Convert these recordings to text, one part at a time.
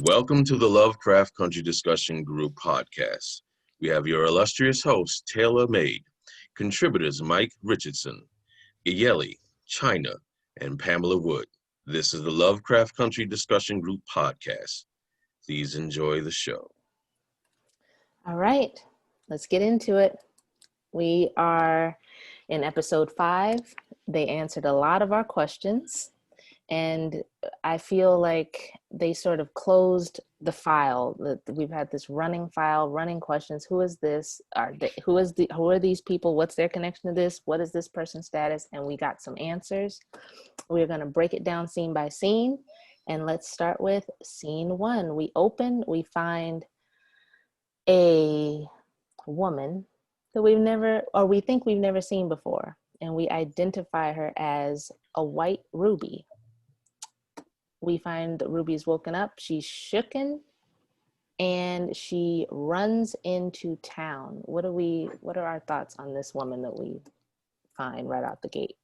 Welcome to the Lovecraft Country Discussion Group podcast. We have your illustrious host, Taylor Maid, contributors Mike Richardson, Iyeli, China, and Pamela Wood. This is the Lovecraft Country Discussion Group podcast. Please enjoy the show. All right, let's get into it. We are in episode 5. They answered a lot of our questions, and I feel like they sort of closed the file. We've had this running file, running questions. Who is this? Who are these people? What's their connection to this? What is this person's status? And we got some answers. We're going to break it down scene by scene, and let's start with scene 1. We open, we find a woman that we think we've never seen before, and we identify her as a white Ruby. We find that Ruby's woken up, she's shooken, and she runs into town. What are our thoughts on this woman that we find right out the gate?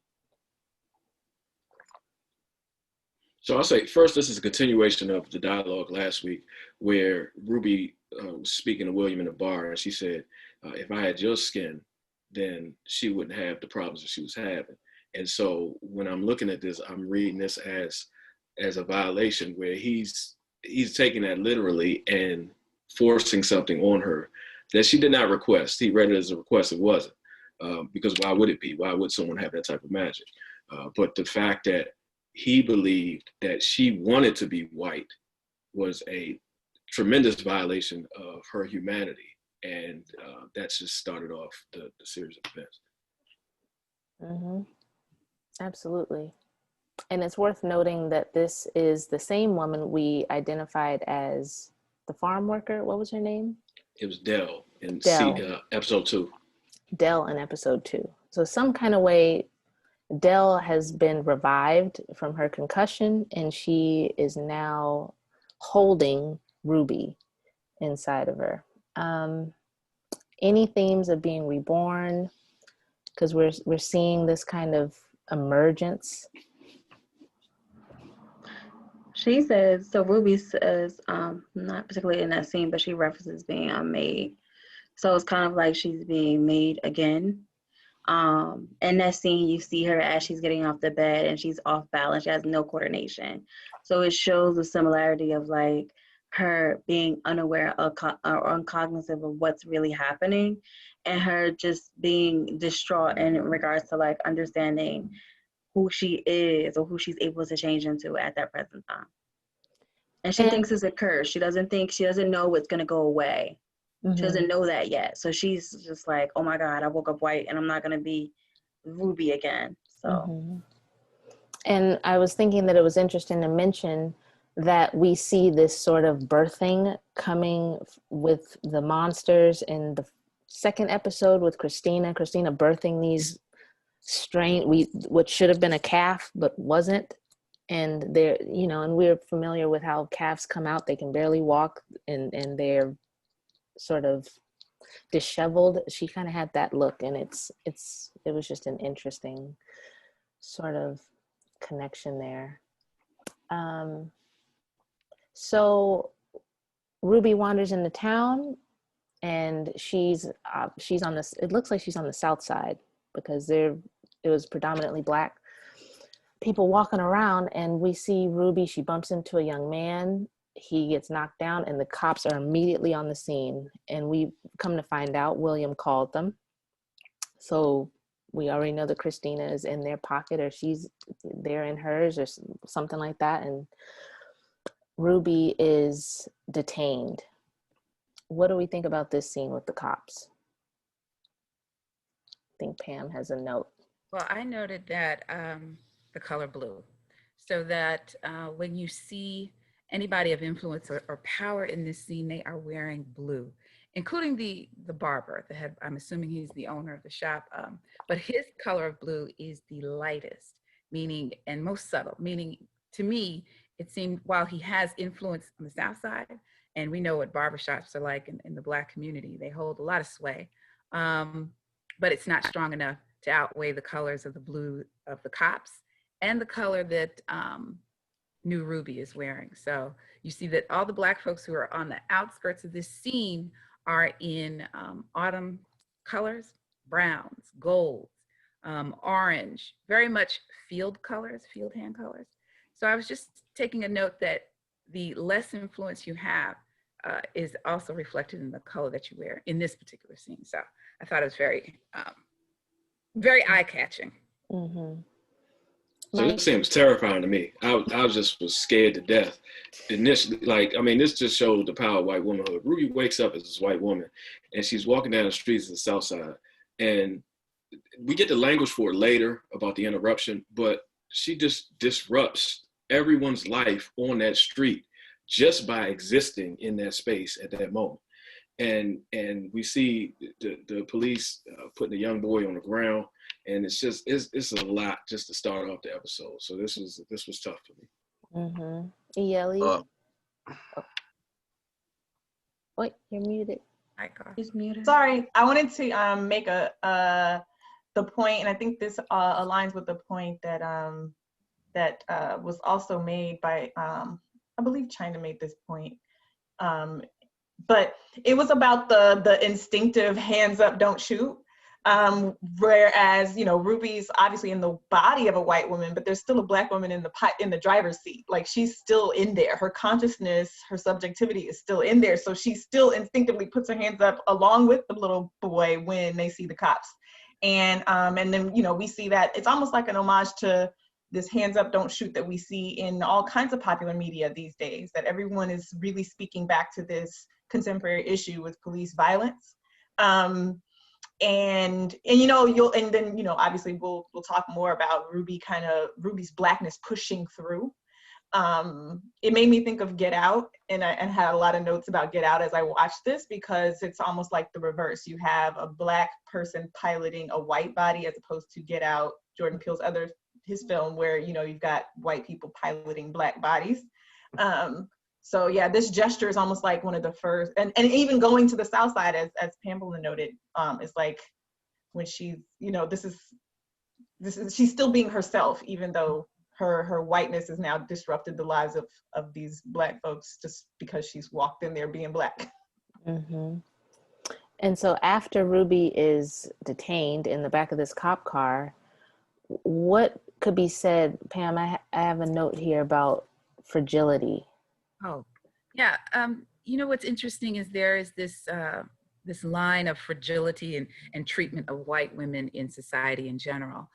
So I'll say first, this is a continuation of the dialogue last week where Ruby was speaking to William in the bar, and she said, if I had your skin, then she wouldn't have the problems that she was having. And so when I'm looking at this, I'm reading this as a violation where he's taking that literally and forcing something on her that she did not request. He read it as a request. It wasn't, because why would it be? Why would someone have that type of magic? But the fact that he believed that she wanted to be white was a tremendous violation of her humanity. And that's just started off the series of events. Mm-hmm. Absolutely. And it's worth noting that this is the same woman we identified as the farm worker. What was her name? It was Dell in episode 2. Dell in episode 2. So some kind of way, Dell has been revived from her concussion, and she is now holding Ruby inside of her. Any themes of being reborn? Because we're seeing this kind of emergence. She says, so Ruby says, not particularly in that scene, but she references being made. So it's kind of like she's being made again. In that scene, you see her as she's getting off the bed and she's off balance. She has no coordination. So it shows the similarity of like her being unaware of or uncognizant of what's really happening, and her just being distraught in regards to like understanding who she is or who she's able to change into at that present time. And she thinks it's a curse. She doesn't know it's going to go away. Mm-hmm. She doesn't know that yet. So she's just like, oh my God, I woke up white and I'm not going to be Ruby again. So. Mm-hmm. And I was thinking that it was interesting to mention that we see this sort of birthing coming with the monsters in the second episode with Christina birthing these what should have been a calf but wasn't, and they're and we're familiar with how calves come out, they can barely walk, and they're sort of disheveled. She kind of had that look, and it was just an interesting sort of connection there. So Ruby wanders into town, and she's on this, it looks like she's on the south side, because it was predominantly Black people walking around, and we see Ruby, she bumps into a young man, he gets knocked down, and the cops are immediately on the scene, and we come to find out William called them. So we already know that Christina is in their pocket, or they're in hers, or something like that, and Ruby is detained. What do we think about this scene with the cops? I think Pam has a note. Well, I noted that the color blue, so that when you see anybody of influence or power in this scene, they are wearing blue, including the barber, the head. I'm assuming he's the owner of the shop, but his color of blue is the lightest, meaning, and most subtle, meaning to me, it seemed while he has influence on the South Side, and we know what barbershops are like in the Black community, they hold a lot of sway, but it's not strong enough to outweigh the colors of the blue of the cops and the color that new Ruby is wearing. So you see that all the Black folks who are on the outskirts of this scene are in autumn colors, browns, golds, orange, very much field colors, field hand colors. So I was just taking a note that the less influence you have is also reflected in the color that you wear in this particular scene. So I thought it was very, very eye-catching. Mm-hmm. So this seems terrifying to me. I just was scared to death initially. Like, I mean, this just shows the power of white womanhood. Ruby wakes up as this white woman, and she's walking down the streets of the South Side, and we get the language for it later about the interruption, but she just disrupts everyone's life on that street just by existing in that space at that moment. And we see the police putting a young boy on the ground, and it's a lot just to start off the episode. So this was tough for me. Mm-hmm. Yeli. Wait, you're muted. He's muted. Sorry, I wanted to make the point, and I think this aligns with the point that was also made by I believe China made this point. But it was about the instinctive hands up, don't shoot. Whereas, you know, Ruby's obviously in the body of a white woman, but there's still a Black woman in the driver's seat. Like, she's still in there. Her consciousness, her subjectivity is still in there. So she still instinctively puts her hands up along with the little boy when they see the cops. And then, you know, we see that it's almost like an homage to this hands up, don't shoot that we see in all kinds of popular media these days, that everyone is really speaking back to this contemporary issue with police violence. And you know, then, you know, obviously we'll talk more about Ruby's Blackness pushing through. It made me think of Get Out, and I had a lot of notes about Get Out as I watched this, because it's almost like the reverse. You have a Black person piloting a white body, as opposed to Get Out, Jordan Peele's his film, where, you know, you've got white people piloting Black bodies. So yeah, this gesture is almost like one of the first, and even going to the South Side, as Pamela noted, is like when she's, you know, this is she's still being herself, even though her whiteness has now disrupted the lives of these Black folks just because she's walked in there being Black. Mm-hmm. And so after Ruby is detained in the back of this cop car, what could be said, Pam? I have a note here about fragility. Oh, yeah. You know, what's interesting is there is this this line of fragility and treatment of white women in society in general.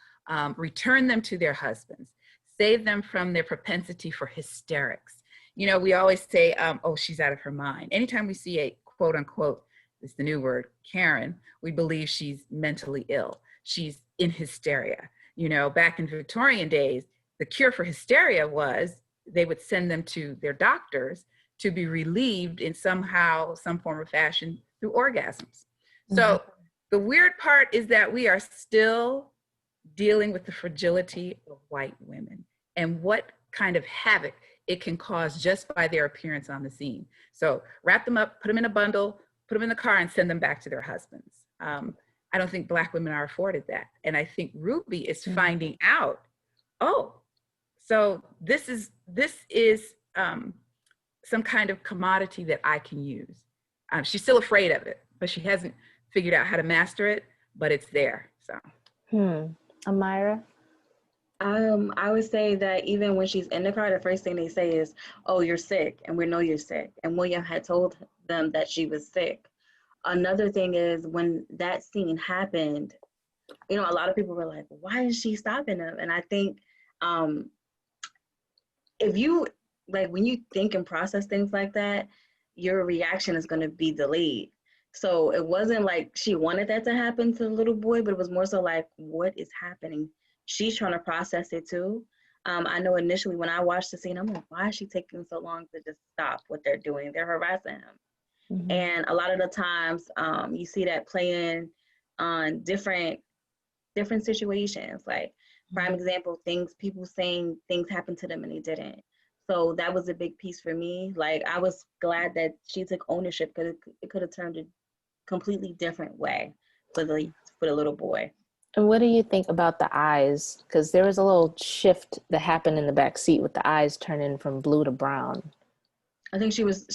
Return them to their husbands. Save them from their propensity for hysterics. You know, we always say, oh, she's out of her mind. Anytime we see a quote unquote, it's the new word, Karen, we believe she's mentally ill. She's in hysteria. You know, back in Victorian days, the cure for hysteria was they would send them to their doctors to be relieved in some form or fashion through orgasms. Mm-hmm. So the weird part is that we are still dealing with the fragility of white women and what kind of havoc it can cause just by their appearance on the scene. So wrap them up, put them in a bundle, put them in the car, and send them back to their husbands. I don't think Black women are afforded that. And I think Ruby is finding out, oh, so this is some kind of commodity that I can use. She's still afraid of it, but she hasn't figured out how to master it, but it's there, so. Amira? I would say that even when she's in the car, the first thing they say is, oh, you're sick, and we know you're sick. And William had told them that she was sick. Another thing is, when that scene happened, you know, a lot of people were like, why is she stopping him? And I think if you, like, when you think and process things like that, your reaction is going to be delayed. So it wasn't like she wanted that to happen to the little boy, but it was more so like, what is happening? She's trying to process it too. I know initially when I watched the scene, I'm like, why is she taking so long to just stop what they're doing? They're harassing him. Mm-hmm. And a lot of the times you see that playing on different situations. Like, prime example, people saying things happened to them and they didn't. So that was a big piece for me. Like, I was glad that she took ownership, because it could have turned a completely different way for the little boy. And what do you think about the eyes? Because there was a little shift that happened in the back seat with the eyes turning from blue to brown. I think she was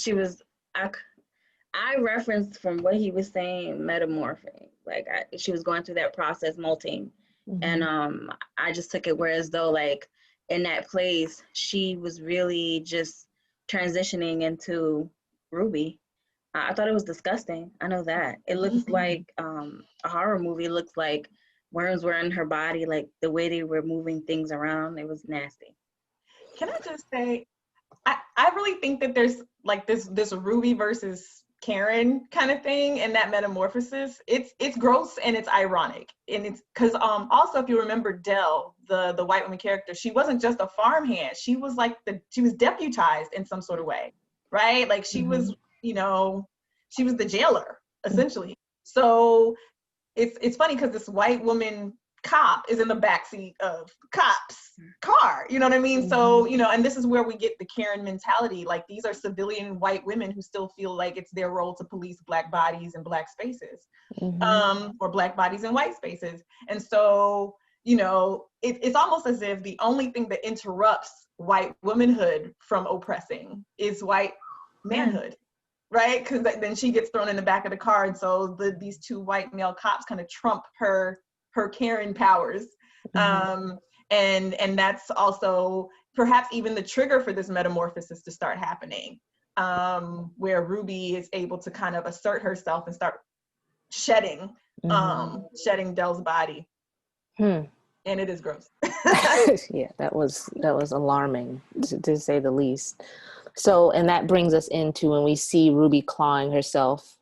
I referenced from what he was saying, metamorphing. Like she was going through that process, molting. Mm-hmm. And I just took it whereas though like in that place, she was really just transitioning into Ruby. I thought it was disgusting. I know that. It looks like a horror movie. It looks like worms were in her body, like the way they were moving things around. It was nasty. Can I just say, I really think that there's like this Ruby versus Karen kind of thing in that metamorphosis. It's gross and it's ironic, and it's because also if you remember Dell, the white woman character, she wasn't just a farmhand. She was like she was deputized in some sort of way, right? Like she was, you know, she was the jailer essentially. So it's funny because this white woman cop is in the backseat of cop's car, you know what I mean? So, you know, and this is where we get the Karen mentality. Like these are civilian white women who still feel like it's their role to police black bodies and black spaces, or black bodies in white spaces. And so, you know, it's almost as if the only thing that interrupts white womanhood from oppressing is white manhood. Right? Because then she gets thrown in the back of the car. And so these two white male cops kind of trump her Karen powers. And that's also perhaps even the trigger for this metamorphosis to start happening, where Ruby is able to kind of assert herself and start shedding Dell's body. And it is gross. Yeah, that was alarming to say the least. So, and that brings us into when we see Ruby clawing herself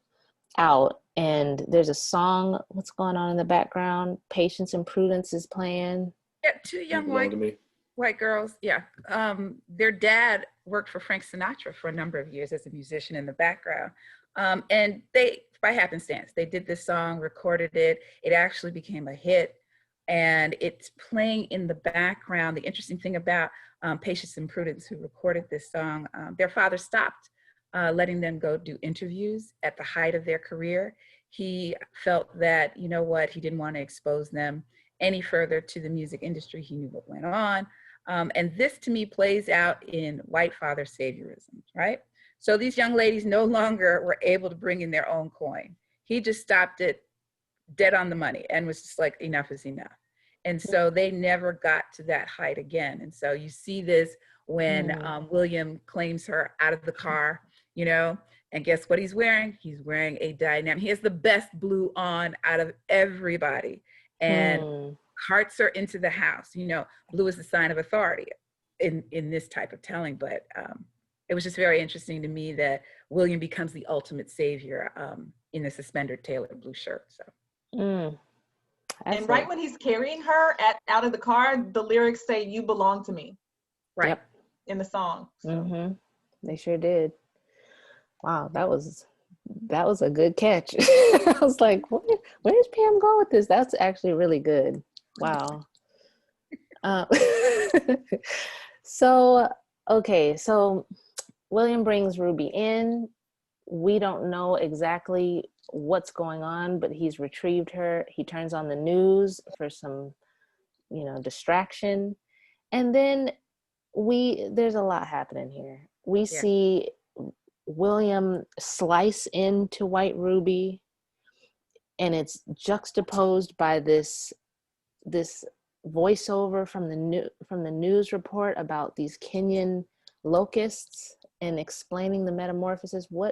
out, and there's a song, what's going on in the background? Patience and Prudence is playing. Yeah, two young white girls. Yeah. Their dad worked for Frank Sinatra for a number of years as a musician in the background. And they, by happenstance, they did this song, recorded it. It actually became a hit. And it's playing in the background. The interesting thing about Patience and Prudence, who recorded this song, their father stopped letting them go do interviews at the height of their career. He felt that, you know what, he didn't want to expose them any further to the music industry. He knew what went on. And this to me plays out in white father saviorism, right? So these young ladies no longer were able to bring in their own coin. He just stopped it dead on the money and was just like, enough is enough. And so they never got to that height again. And so you see this when William claims her out of the car, you know, and guess what he's wearing? He's wearing a dynamic. He has the best blue on out of everybody. And carts are into the house. You know, blue is the sign of authority in this type of telling. But it was just very interesting to me that William becomes the ultimate savior in the suspended tailored blue shirt. So. And right when he's carrying her out of the car, the lyrics say, "You belong to me." Right. Yep. In the song. So. They sure did. Wow, that was a good catch. I was like, where's Pam going with this? That's actually really good. Wow. So William brings Ruby in. We don't know exactly what's going on, but he's retrieved her. He turns on the news for some, you know, distraction. And then there's a lot happening here. We see William slice into white Ruby, and it's juxtaposed by this voiceover from the news report about these Kenyan locusts and explaining the metamorphosis. So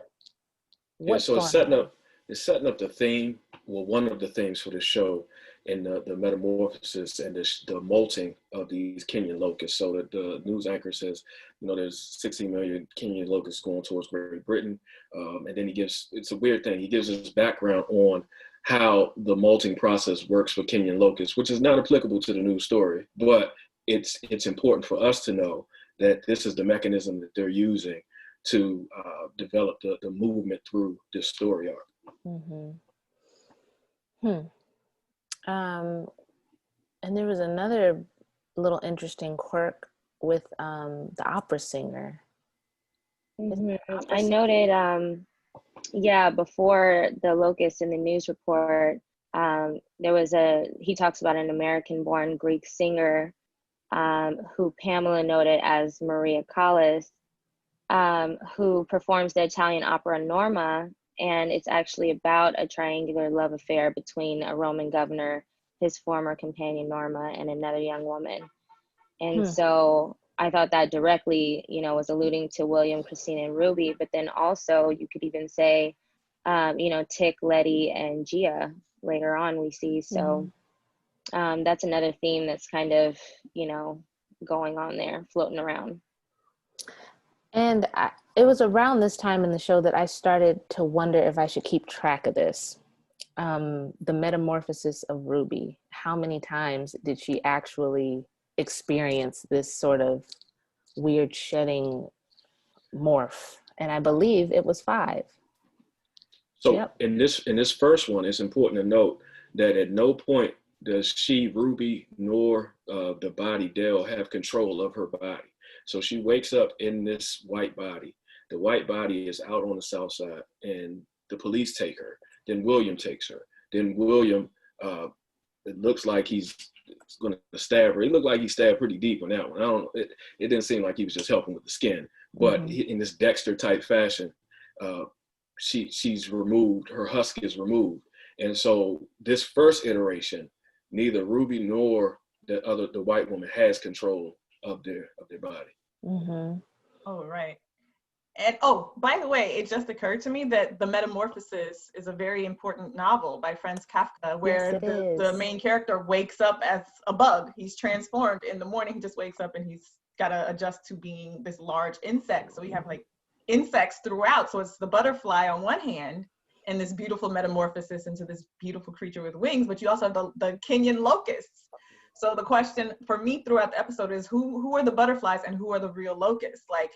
it's setting up the theme, well, one of the themes for the show, in the metamorphosis and the molting of these Kenyan locusts. So that the news anchor says, you know, there's 60 million Kenyan locusts going towards Great Britain. And then it's a weird thing. He gives us background on how the molting process works for Kenyan locusts, which is not applicable to the news story, but it's important for us to know that this is the mechanism that they're using to develop the movement through this story arc. And there was another little interesting quirk with the opera singer. I noted, before the locust in the news report, he talks about an American-born Greek singer who Pamela noted as Maria Callas, who performs the Italian opera Norma, and it's actually about a triangular love affair between a Roman governor, his former companion Norma, and another young woman. And so I thought that directly, was alluding to William, Christina, and Ruby, but then also you could even say, Tick, Letty, and Gia later on we see. So that's another theme that's kind of, going on there, floating around. And it was around this time in the show that I started to wonder if I should keep track of this. The metamorphosis of Ruby. How many times did she actually experience this sort of weird shedding morph? And I believe it was 5. So in this first one, it's important to note that at no point does she, Ruby, nor the body Dell have control of her body. So she wakes up in this white body. The white body is out on the south side, and the police take her. Then William takes her. Then William, it looks like he's going to stab her. It looked like he stabbed pretty deep on that one. I don't know. It didn't seem like he was just helping with the skin. But in this Dexter type fashion, she's removed. Her husk is removed. And so this first iteration, neither Ruby nor the white woman has control of their body. Oh, right. And by the way, it just occurred to me that The Metamorphosis is a very important novel by Franz Kafka, where the main character wakes up as a bug. He's transformed in the morning. He just wakes up and he's got to adjust to being this large insect. So we have like insects throughout. So it's the butterfly on one hand and this beautiful metamorphosis into this beautiful creature with wings, but you also have the Kenyan locusts. So the question for me throughout the episode is who are the butterflies and who are the real locusts? Like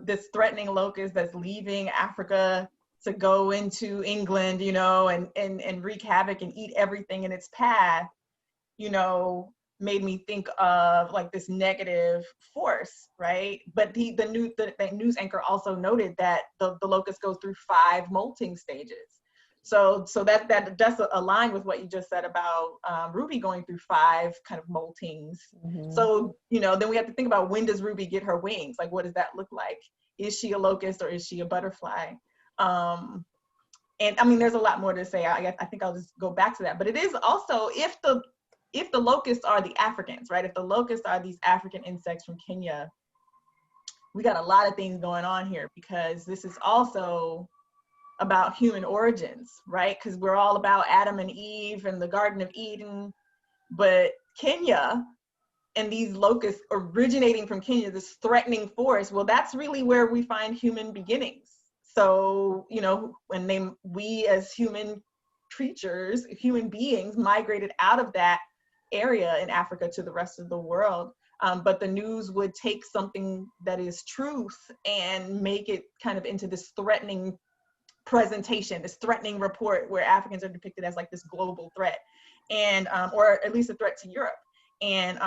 this threatening locust that's leaving Africa to go into England, and wreak havoc and eat everything in its path, made me think of like this negative force, right? But the news anchor also noted that the locust goes through 5 molting stages. So that does align with what you just said about Ruby going through 5 kind of moltings. So, then we have to think about, when does Ruby get her wings? Like, what does that look like? Is she a locust or is she a butterfly? And I mean, there's a lot more to say. I think I'll just go back to that. But it is also, if the locusts are the Africans, right? If the locusts are these African insects from Kenya, we got a lot of things going on here, because this is also about human origins, right? Because we're all about Adam and Eve and the Garden of Eden, but Kenya and these locusts originating from Kenya, this threatening force, well, that's really where we find human beginnings. So, when we as human creatures, human beings, migrated out of that area in Africa to the rest of the world. But the news would take something that is truth and make it kind of into this threatening presentation, this threatening report where Africans are depicted as like this global threat, and or at least a threat to Europe. And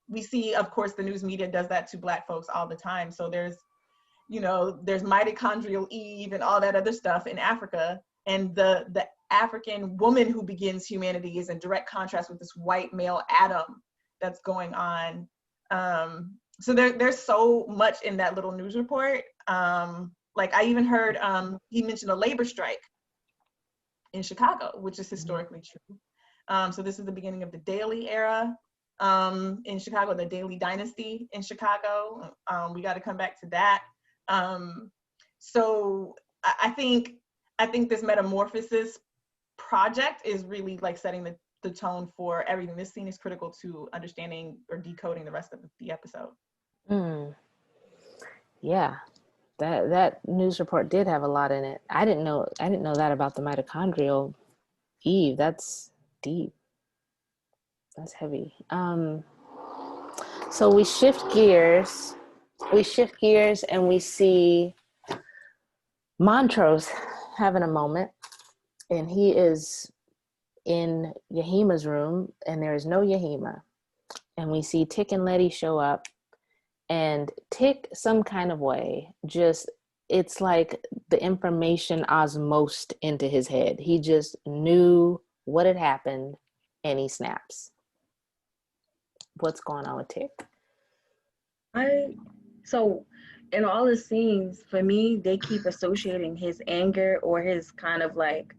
we see, of course, the news media does that to Black folks all the time. So there's mitochondrial Eve and all that other stuff in Africa, and the African woman who begins humanity is in direct contrast with this white male Adam that's going on. So there's so much in that little news report. Like I even heard he mentioned a labor strike in Chicago, which is historically true. So this is the beginning of the Daily era in Chicago, the Daily Dynasty in Chicago. We got to come back to that. So I think this Metamorphosis project is really like setting the tone for everything. This scene is critical to understanding or decoding the rest of the episode. Yeah. That news report did have a lot in it. I didn't know that about the mitochondrial Eve. That's deep. That's heavy. So we shift gears and we see Montrose having a moment, and he is in Yahima's room, and there is no Yahima. And we see Tick and Letty show up, and Tick, some kind of way, it's like the information osmosed into his head. He just knew what had happened, and he snaps. What's going on with Tick? So in all the scenes, for me, they keep associating his anger or his kind of like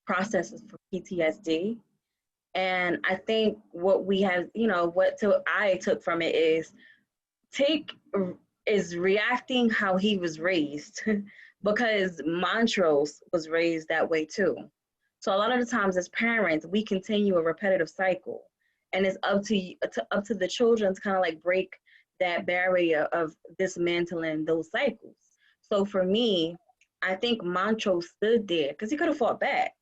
processes for PTSD. And I think what we have, I took from it is Tick is reacting how he was raised because Montrose was raised that way too. So a lot of the times as parents, we continue a repetitive cycle, and it's up to the children to kind of like break that barrier of dismantling those cycles. So for me, I think Montrose stood there because he could have fought back.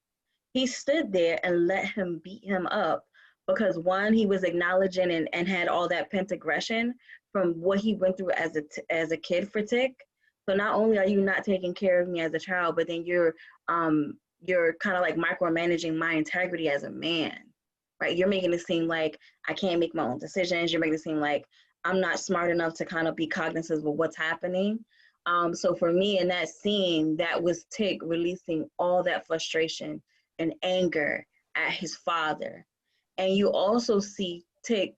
He stood there and let him beat him up because one, he was acknowledging and had all that pent aggression from what he went through as a kid for Tick. So not only are you not taking care of me as a child, but then you're kind of like micromanaging my integrity as a man, right? You're making it seem like I can't make my own decisions. You're making it seem like I'm not smart enough to kind of be cognizant of what's happening. So for me in that scene, that was Tick releasing all that frustration and anger at his father. And you also see Tick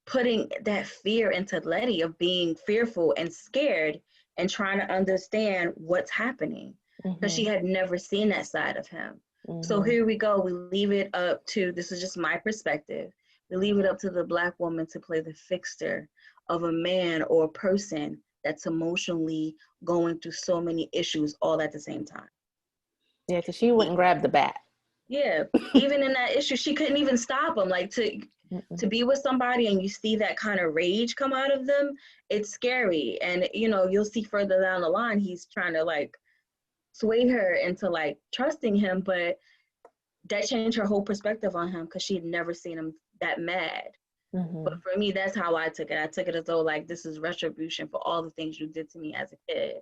putting that fear into Letty of being fearful and scared and trying to understand what's happening because she had never seen that side of him. So here we go. We leave it up to, this is just my perspective, we leave it up to the Black woman to play the fixer of a man or a person that's emotionally going through so many issues all at the same time. Yeah, because she wouldn't grab the bat. Yeah, even in that issue, she couldn't even stop him. Like to be with somebody and you see that kind of rage come out of them, it's scary. And you'll see further down the line, he's trying to like sway her into like trusting him, but that changed her whole perspective on him because she had never seen him that mad. But for me, that's how I took it. I took it as though like this is retribution for all the things you did to me as a kid,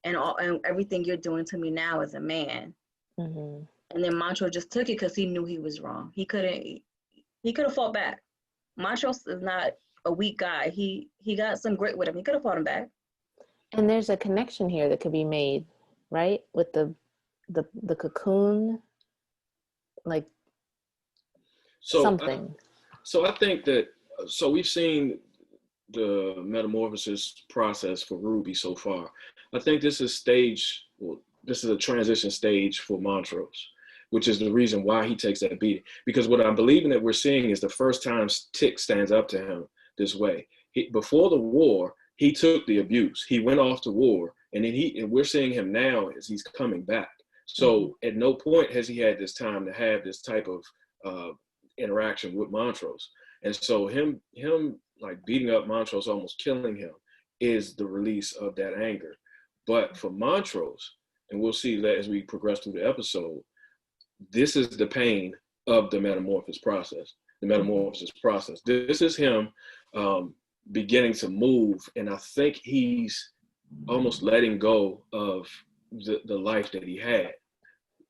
and everything you're doing to me now as a man. And then Montrose just took it because he knew he was wrong. He could have fought back. Montrose is not a weak guy. He got some grit with him. He could have fought him back. And there's a connection here that could be made, right? With the cocoon, like something. So I think that, so we've seen the metamorphosis process for Ruby so far. I think this is a transition stage for Montrose, which is the reason why he takes that beating. Because what I'm believing that we're seeing is the first time Tick stands up to him this way. Before the war, he took the abuse. He went off to war, and then we're seeing him now as he's coming back. So at no point has he had this time to have this type of interaction with Montrose. And so him like beating up Montrose, almost killing him, is the release of that anger. But for Montrose, and we'll see that as we progress through the episode, this is the pain of the metamorphosis process. This is him beginning to move, and I think he's almost letting go of the life that he had,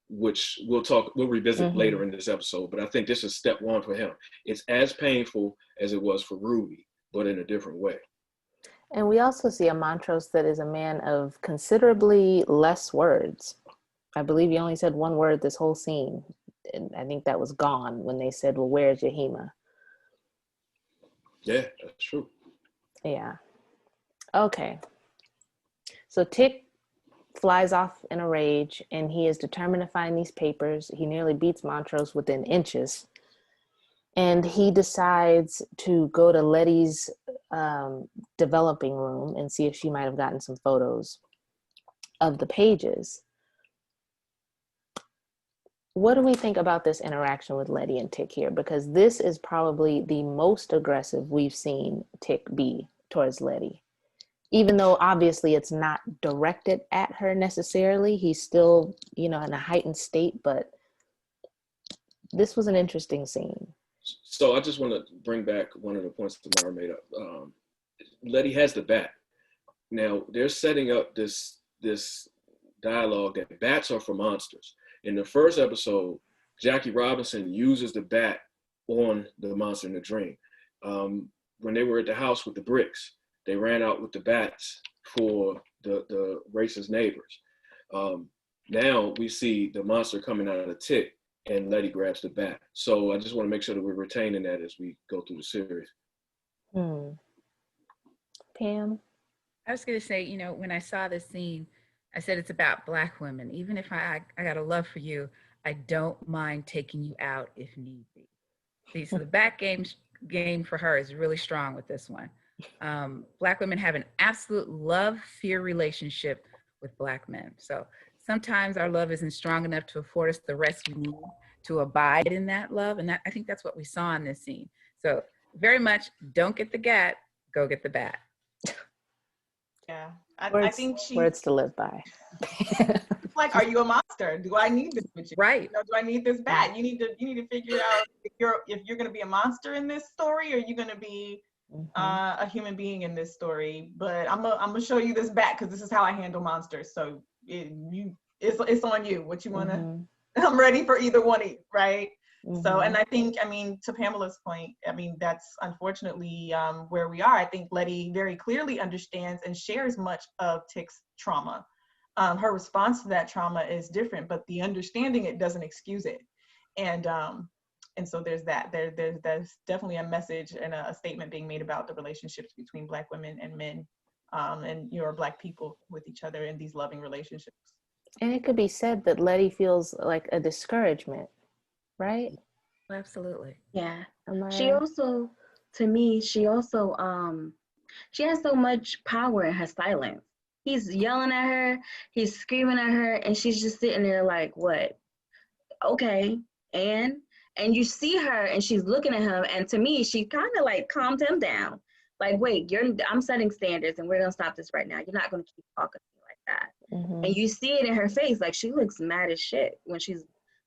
which we'll revisit later in this episode. But I think this is step one for him. It's as painful as it was for Ruby, but in a different way. And we also see a Montrose that is a man of considerably less words. I believe he only said one word this whole scene. And I think that was gone when they said, well, where's Yahima? Yeah, that's true. Yeah. Okay. So Tick flies off in a rage, and he is determined to find these papers. He nearly beats Montrose within inches. And he decides to go to Letty's developing room and see if she might have gotten some photos of the pages. What do we think about this interaction with Letty and Tick here? Because this is probably the most aggressive we've seen Tick be towards Letty. Even though obviously it's not directed at her necessarily, he's still, in a heightened state, but this was an interesting scene. So I just want to bring back one of the points that Mara made up. Letty has the bat. Now they're setting up this dialogue that bats are for monsters. In the first episode, Jackie Robinson uses the bat on the monster in the dream. When they were at the house with the bricks, they ran out with the bats for the racist neighbors. Now we see the monster coming out of the Tick, and Letty grabs the bat. So I just want to make sure that we're retaining that as we go through the series. Pam? I was going to say, you know, when I saw this scene, I said it's about Black women. Even if I got a love for you, I don't mind taking you out if need be. See, so the back game for her is really strong with this one. Black women have an absolute love-fear relationship with Black men. So sometimes our love isn't strong enough to afford us the rest we need to abide in that love. And that, I think that's what we saw in this scene. So very much, don't get the gat, go get the bat. Yeah, Words, I think she. words to live by. It's like, are you a monster? Do I need this with you? Right. You know, do I need this bat? You need to figure out if you're going to be a monster in this story, or you're going to be a human being in this story. But I'm gonna show you this bat because this is how I handle monsters. So it's on you. What you wanna? I'm ready for either one, right? So, and I think, I mean, to Pamela's point, I mean, that's unfortunately where we are. I think Letty very clearly understands and shares much of Tick's trauma. Her response to that trauma is different, but the understanding it doesn't excuse it. And so there's that. There's definitely a message and a statement being made about the relationships between Black women and men, and Black people with each other in these loving relationships. And it could be said that Letty feels like a discouragement, right? Absolutely. Yeah. Amara? She also, to me, she has so much power in her silence. He's yelling at her, he's screaming at her, and she's just sitting there like, what? Okay. And you see her and she's looking at him, and to me, she kind of like calmed him down. Like, wait, I'm setting standards and we're gonna stop this right now. You're not gonna keep talking to me like that. And you see it in her face, like she looks mad as shit when she's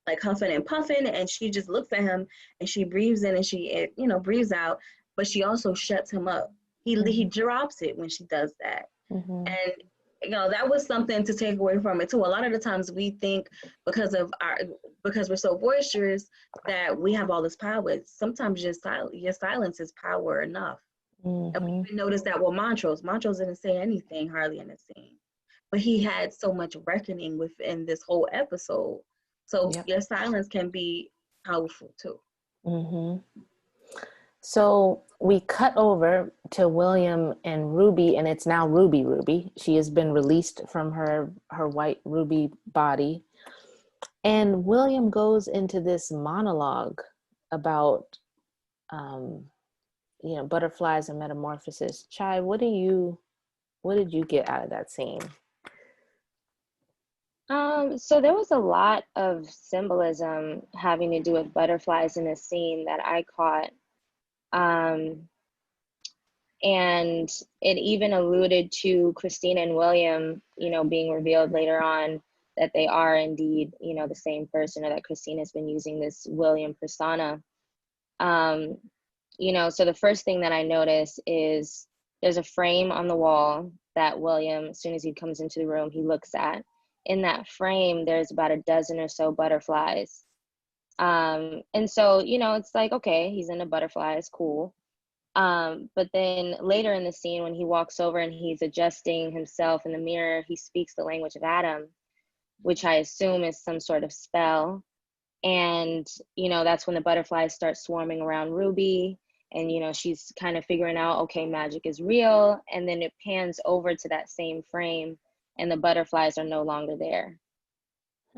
like huffing and puffing, and she just looks at him and she breathes in and she breathes out, but she also shuts him up. He drops it when she does that. And that was something to take away from it too. A lot of the times we think because we're so boisterous that we have all this power. Sometimes your silence is power enough. And we even noticed that with Montrose didn't say anything hardly in the scene, but he had so much reckoning within this whole episode. So your silence can be powerful too. So we cut over to William and Ruby, and it's now Ruby. She has been released from her white Ruby body. And William goes into this monologue about, butterflies and metamorphosis. Chai, what did you get out of that scene? So there was a lot of symbolism having to do with butterflies in this scene that I caught. And it even alluded to Christina and William, being revealed later on that they are indeed, the same person, or that Christina's been using this William persona. So the first thing that I noticed is there's a frame on the wall that William, as soon as he comes into the room, he looks at. In that frame, there's about a dozen or so butterflies. And so, it's like, okay, he's into butterflies, cool. But then later in the scene, when he walks over and he's adjusting himself in the mirror, he speaks the language of Adam, which I assume is some sort of spell. And, that's when the butterflies start swarming around Ruby. And, she's kind of figuring out, okay, magic is real. And then it pans over to that same frame and the butterflies are no longer there.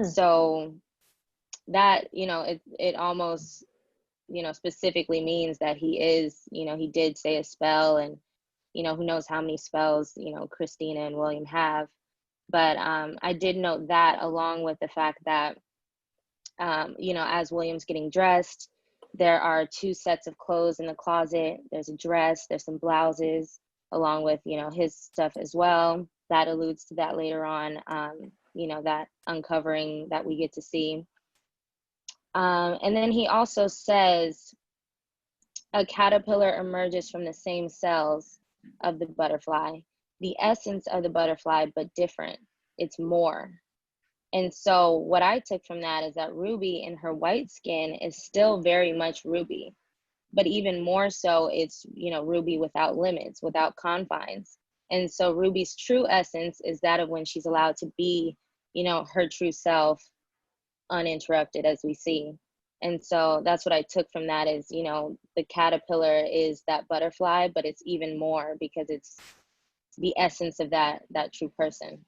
So that, it almost, specifically means that he is, he did say a spell, and, who knows how many spells, Christina and William have. But I did note that, along with the fact that, as William's getting dressed, there are 2 sets of clothes in the closet. There's a dress, there's some blouses, along with, his stuff as well. That alludes to that later on, that uncovering that we get to see. And then he also says, a caterpillar emerges from the same cells of the butterfly, the essence of the butterfly, but different. It's more. And so what I took from that is that Ruby in her white skin is still very much Ruby, but even more so, it's, Ruby without limits, without confines. And so Ruby's true essence is that of when she's allowed to be, her true self, uninterrupted, as we see. And so that's what I took from that is, you know, the caterpillar is that butterfly, but it's even more because it's the essence of that true person.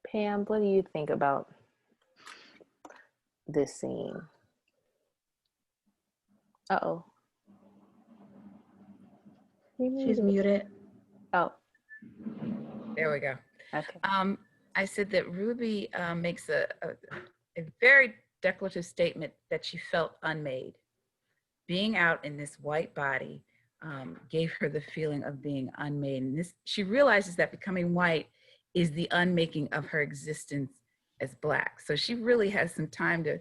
Pam, what do you think about this scene? Uh-oh. She's muted. Oh, There we go. okay. I said that Ruby makes a very declarative statement that she felt unmade. Being out in this white body gave her the feeling of being unmade. And she realizes that becoming white is the unmaking of her existence as Black. So she really has some time to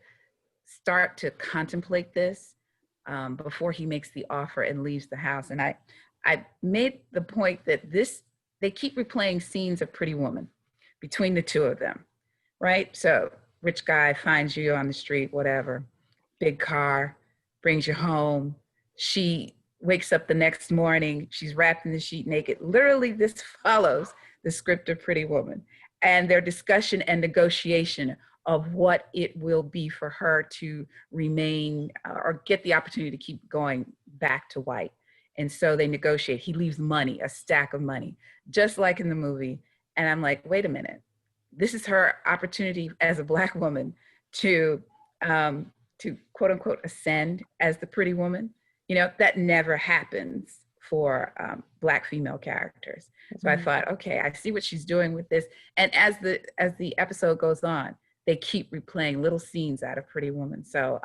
start to contemplate this before he makes the offer and leaves the house. And I made the point that they keep replaying scenes of Pretty Woman between the two of them, right? So rich guy finds you on the street, whatever, big car, brings you home. She wakes up the next morning, she's wrapped in the sheet naked. Literally, this follows the script of Pretty Woman and their discussion and negotiation of what it will be for her to remain or get the opportunity to keep going back to white. And so they negotiate. He leaves money, a stack of money, just like in the movie. And I'm like, wait a minute. This is her opportunity as a Black woman to quote unquote ascend as the pretty woman. You know, that never happens for Black female characters. So I thought, okay, I see what she's doing with this. And as the episode goes on, they keep replaying little scenes out of Pretty Woman. So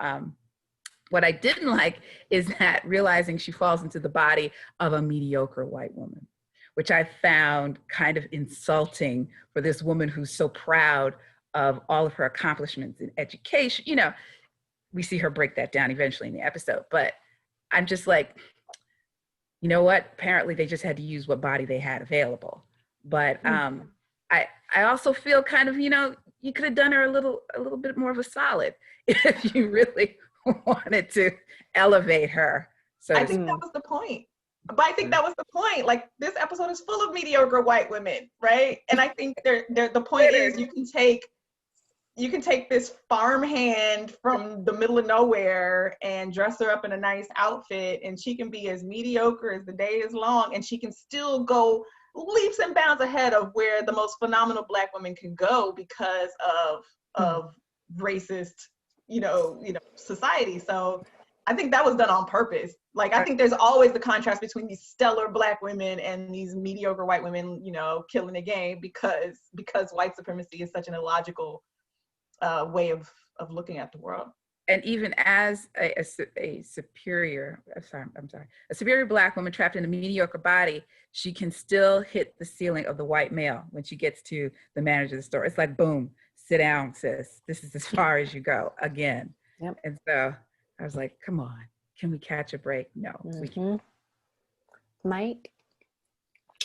what I didn't like is that realizing she falls into the body of a mediocre white woman, which I found kind of insulting for this woman who's so proud of all of her accomplishments in education. You know, we see her break that down eventually in the episode, but I'm just like, you know what? Apparently they just had to use what body they had available. But I also feel kind of, you know, you could have done her a little bit more of a solid if you really wanted to elevate her. So I think that was the point. But I think that was the point. Like, this episode is full of mediocre white women, right? And I think the point is you can take this farmhand from the middle of nowhere and dress her up in a nice outfit, and she can be as mediocre as the day is long, and she can still go leaps and bounds ahead of where the most phenomenal Black women can go because of racist, you know, society. So I think that was done on purpose. Like, I think there's always the contrast between these stellar Black women and these mediocre white women, you know, killing the game because white supremacy is such an illogical way of looking at the world. And even as a superior Black woman trapped in a mediocre body, she can still hit the ceiling of the white male when she gets to the manager of the store. It's like, boom, sit down, sis. This is as far as you go again. Yep. And so I was like, come on, can we catch a break? No, we can't. Mike?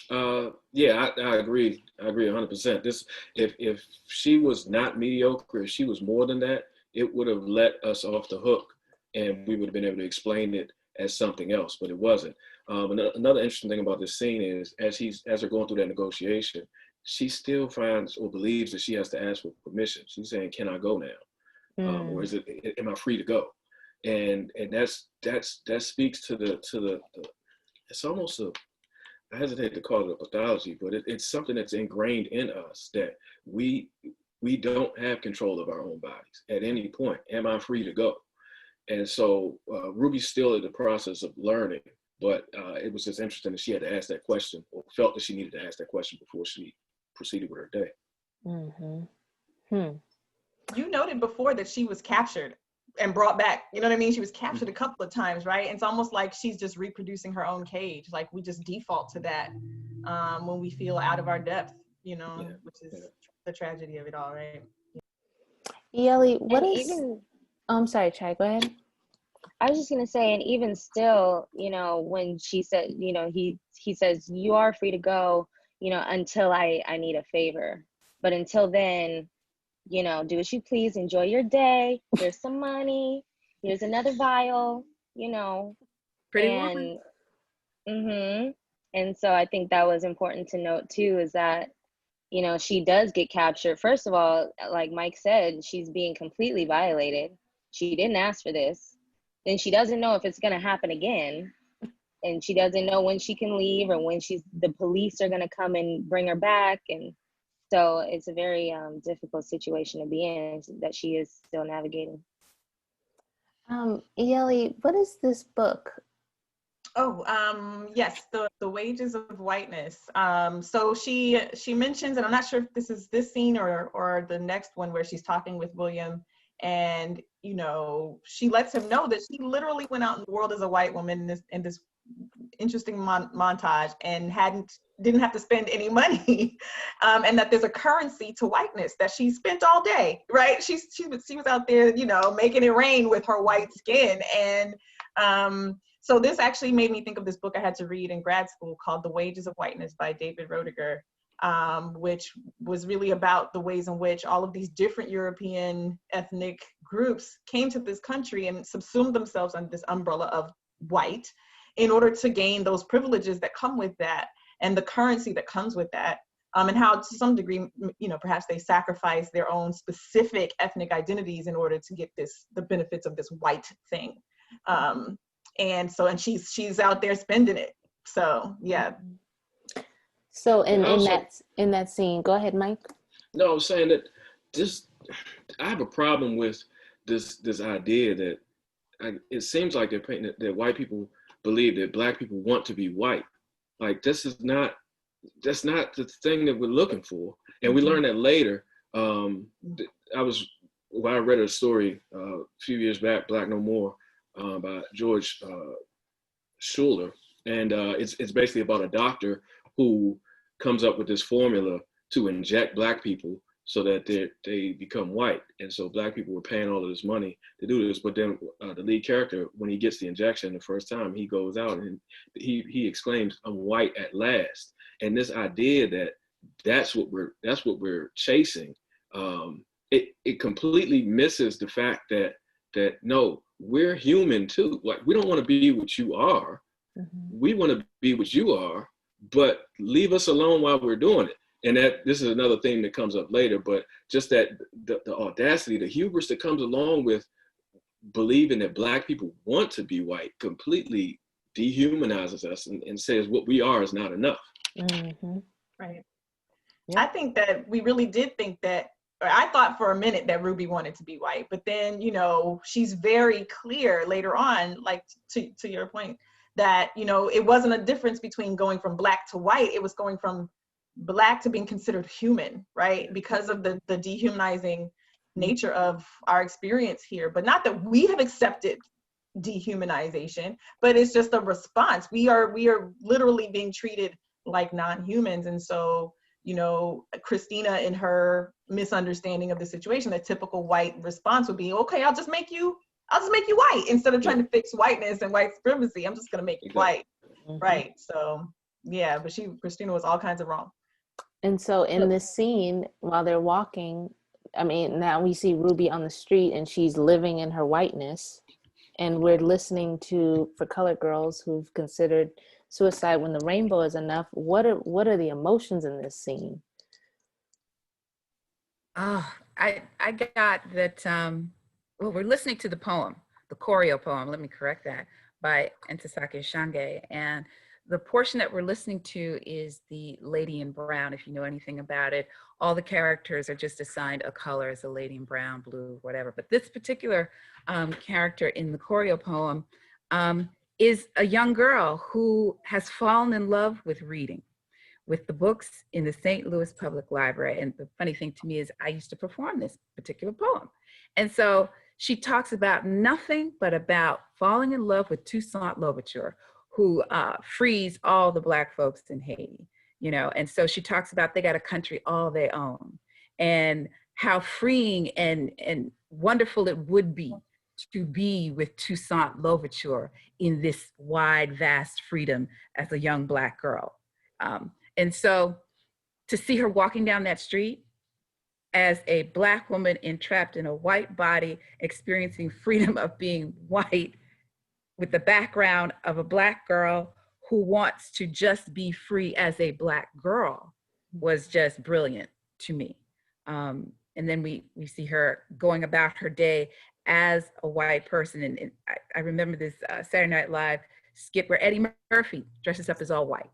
Yeah, I agree. I agree 100%. This, if she was not mediocre, if she was more than that, it would have let us off the hook, and we would have been able to explain it as something else, but it wasn't. Another interesting thing about this scene is as they're going through that negotiation, she still finds or believes that she has to ask for permission. She's saying, "Can I go now?" Or is it, "Am I free to go?" And that speaks to the it's almost I hesitate to call it a pathology, but it's something that's ingrained in us that we don't have control of our own bodies at any point. Am I free to go? And so Ruby's still in the process of learning, but it was just interesting that she had to ask that question, or felt that she needed to ask that question before she proceeded with her day. You noted before that she was captured and brought back, you know what I mean? She was captured a couple of times, right? It's almost like she's just reproducing her own cage. Like, we just default to that when we feel out of our depth, you know, which is the tragedy of it all, right? Yeli, what And is... even, I'm sorry, Chai, go ahead. I was just gonna say, and even still, you know, when she said, you know, he says, "You are free to go, you know, until I need a favor. But until then, you know, do as you please, enjoy your day. Here's some money. Here's another vial, you know." Pretty woman. And so I think that was important to note too, is that, you know, she does get captured. First of all, like Mike said, she's being completely violated. She didn't ask for this. Then she doesn't know if it's going to happen again. And she doesn't know when she can leave or when the police are going to come and bring her back. And so it's a very difficult situation to be in that she is still navigating. Yeli, what is this book? Oh, yes, the wages of whiteness. So she mentions, and I'm not sure if this is this scene or the next one where she's talking with William, and you know, she lets him know that she literally went out in the world as a white woman in this interesting montage and didn't have to spend any money, and that there's a currency to whiteness that she spent all day, right? She was out there, you know, making it rain with her white skin, and so this actually made me think of this book I had to read in grad school called The Wages of Whiteness by David Roediger, which was really about the ways in which all of these different European ethnic groups came to this country and subsumed themselves under this umbrella of white in order to gain those privileges that come with that and the currency that comes with that. And how to some degree, you know, perhaps they sacrifice their own specific ethnic identities in order to get the benefits of this white thing. And she's out there spending it. So yeah. So in that scene, go ahead, Mike. No, I was saying that I have a problem with this idea that it seems like they're painting that white people believe that black people want to be white. Like that's not the thing that we're looking for. And we learned that later. I read a story a few years back, Black No More, by George Schuler, and it's basically about a doctor who comes up with this formula to inject black people so that they become white. And so black people were paying all of this money to do this, but then the lead character, when he gets the injection the first time, he goes out and he exclaims, "I'm white at last." And this idea that that's what we're chasing, it completely misses the fact that no, we're human too. Like, we don't want to be what you are. Mm-hmm. We want to be what you are, but leave us alone while we're doing it. And this is another thing that comes up later, but just that the audacity, the hubris that comes along with believing that black people want to be white completely dehumanizes us and says what we are is not enough. Mm-hmm. Right. Yep. I think that we really did think that, or I thought for a minute that Ruby wanted to be white, but then, you know, she's very clear later on, like to your point, that, you know, it wasn't a difference between going from black to white, it was going from black to being considered human, right? Because of the dehumanizing nature of our experience here, but not that we have accepted dehumanization, but it's just a response. We are literally being treated like non-humans. And so, you know, Christina, in her misunderstanding of the situation, the typical white response would be, okay, I'll just make you white instead of trying to fix whiteness and white supremacy. I'm just going to make you white. Mm-hmm. Right. So yeah, but Christina was all kinds of wrong. And so in this scene, while they're walking, I mean, now we see Ruby on the street and she's living in her whiteness, and we're listening for colored girls who've considered suicide when the rainbow is enough. What are the emotions in this scene? Oh, I got that. Well, we're listening to the poem, the choreo poem. Let me correct that, by Ntozake Shange, and the portion that we're listening to is the Lady in Brown. If you know anything about it, all the characters are just assigned a color as a lady in brown, blue, whatever. But this particular character in the choreo poem is a young girl who has fallen in love with reading, with the books in the St. Louis Public Library. And the funny thing to me is I used to perform this particular poem. And so she talks about nothing but about falling in love with Toussaint Louverture, who frees all the Black folks in Haiti, you know. And so she talks about they got a country all their own, and how freeing and wonderful it would be to be with Toussaint Louverture in this wide, vast freedom as a young Black girl. And so to see her walking down that street as a Black woman entrapped in a white body, experiencing freedom of being white, with the background of a Black girl who wants to just be free as a Black girl, was just brilliant to me. And then we see her going about her day as a white person. And I remember this Saturday Night Live skit where Eddie Murphy dresses up as all white,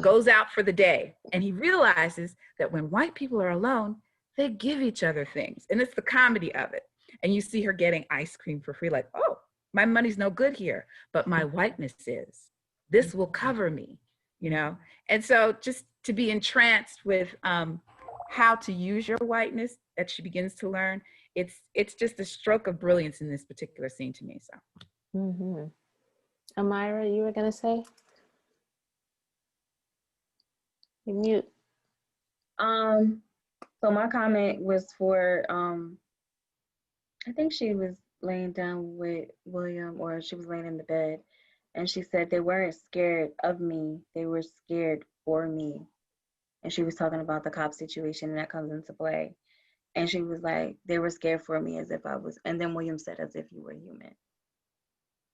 goes out for the day, and he realizes that when white people are alone, they give each other things. And it's the comedy of it. And you see her getting ice cream for free, like, oh, my money's no good here, but my whiteness is. This will cover me, you know? And so just to be entranced with how to use your whiteness that she begins to learn, it's just a stroke of brilliance in this particular scene to me. So. Amira, you were gonna say? You mute. So my comment was for I think she was laying down with William, or she was laying in the bed, and she said they weren't scared of me, they were scared for me. And she was talking about the cop situation, and that comes into play. And she was like, they were scared for me as if I was, and then William said, as if you were human.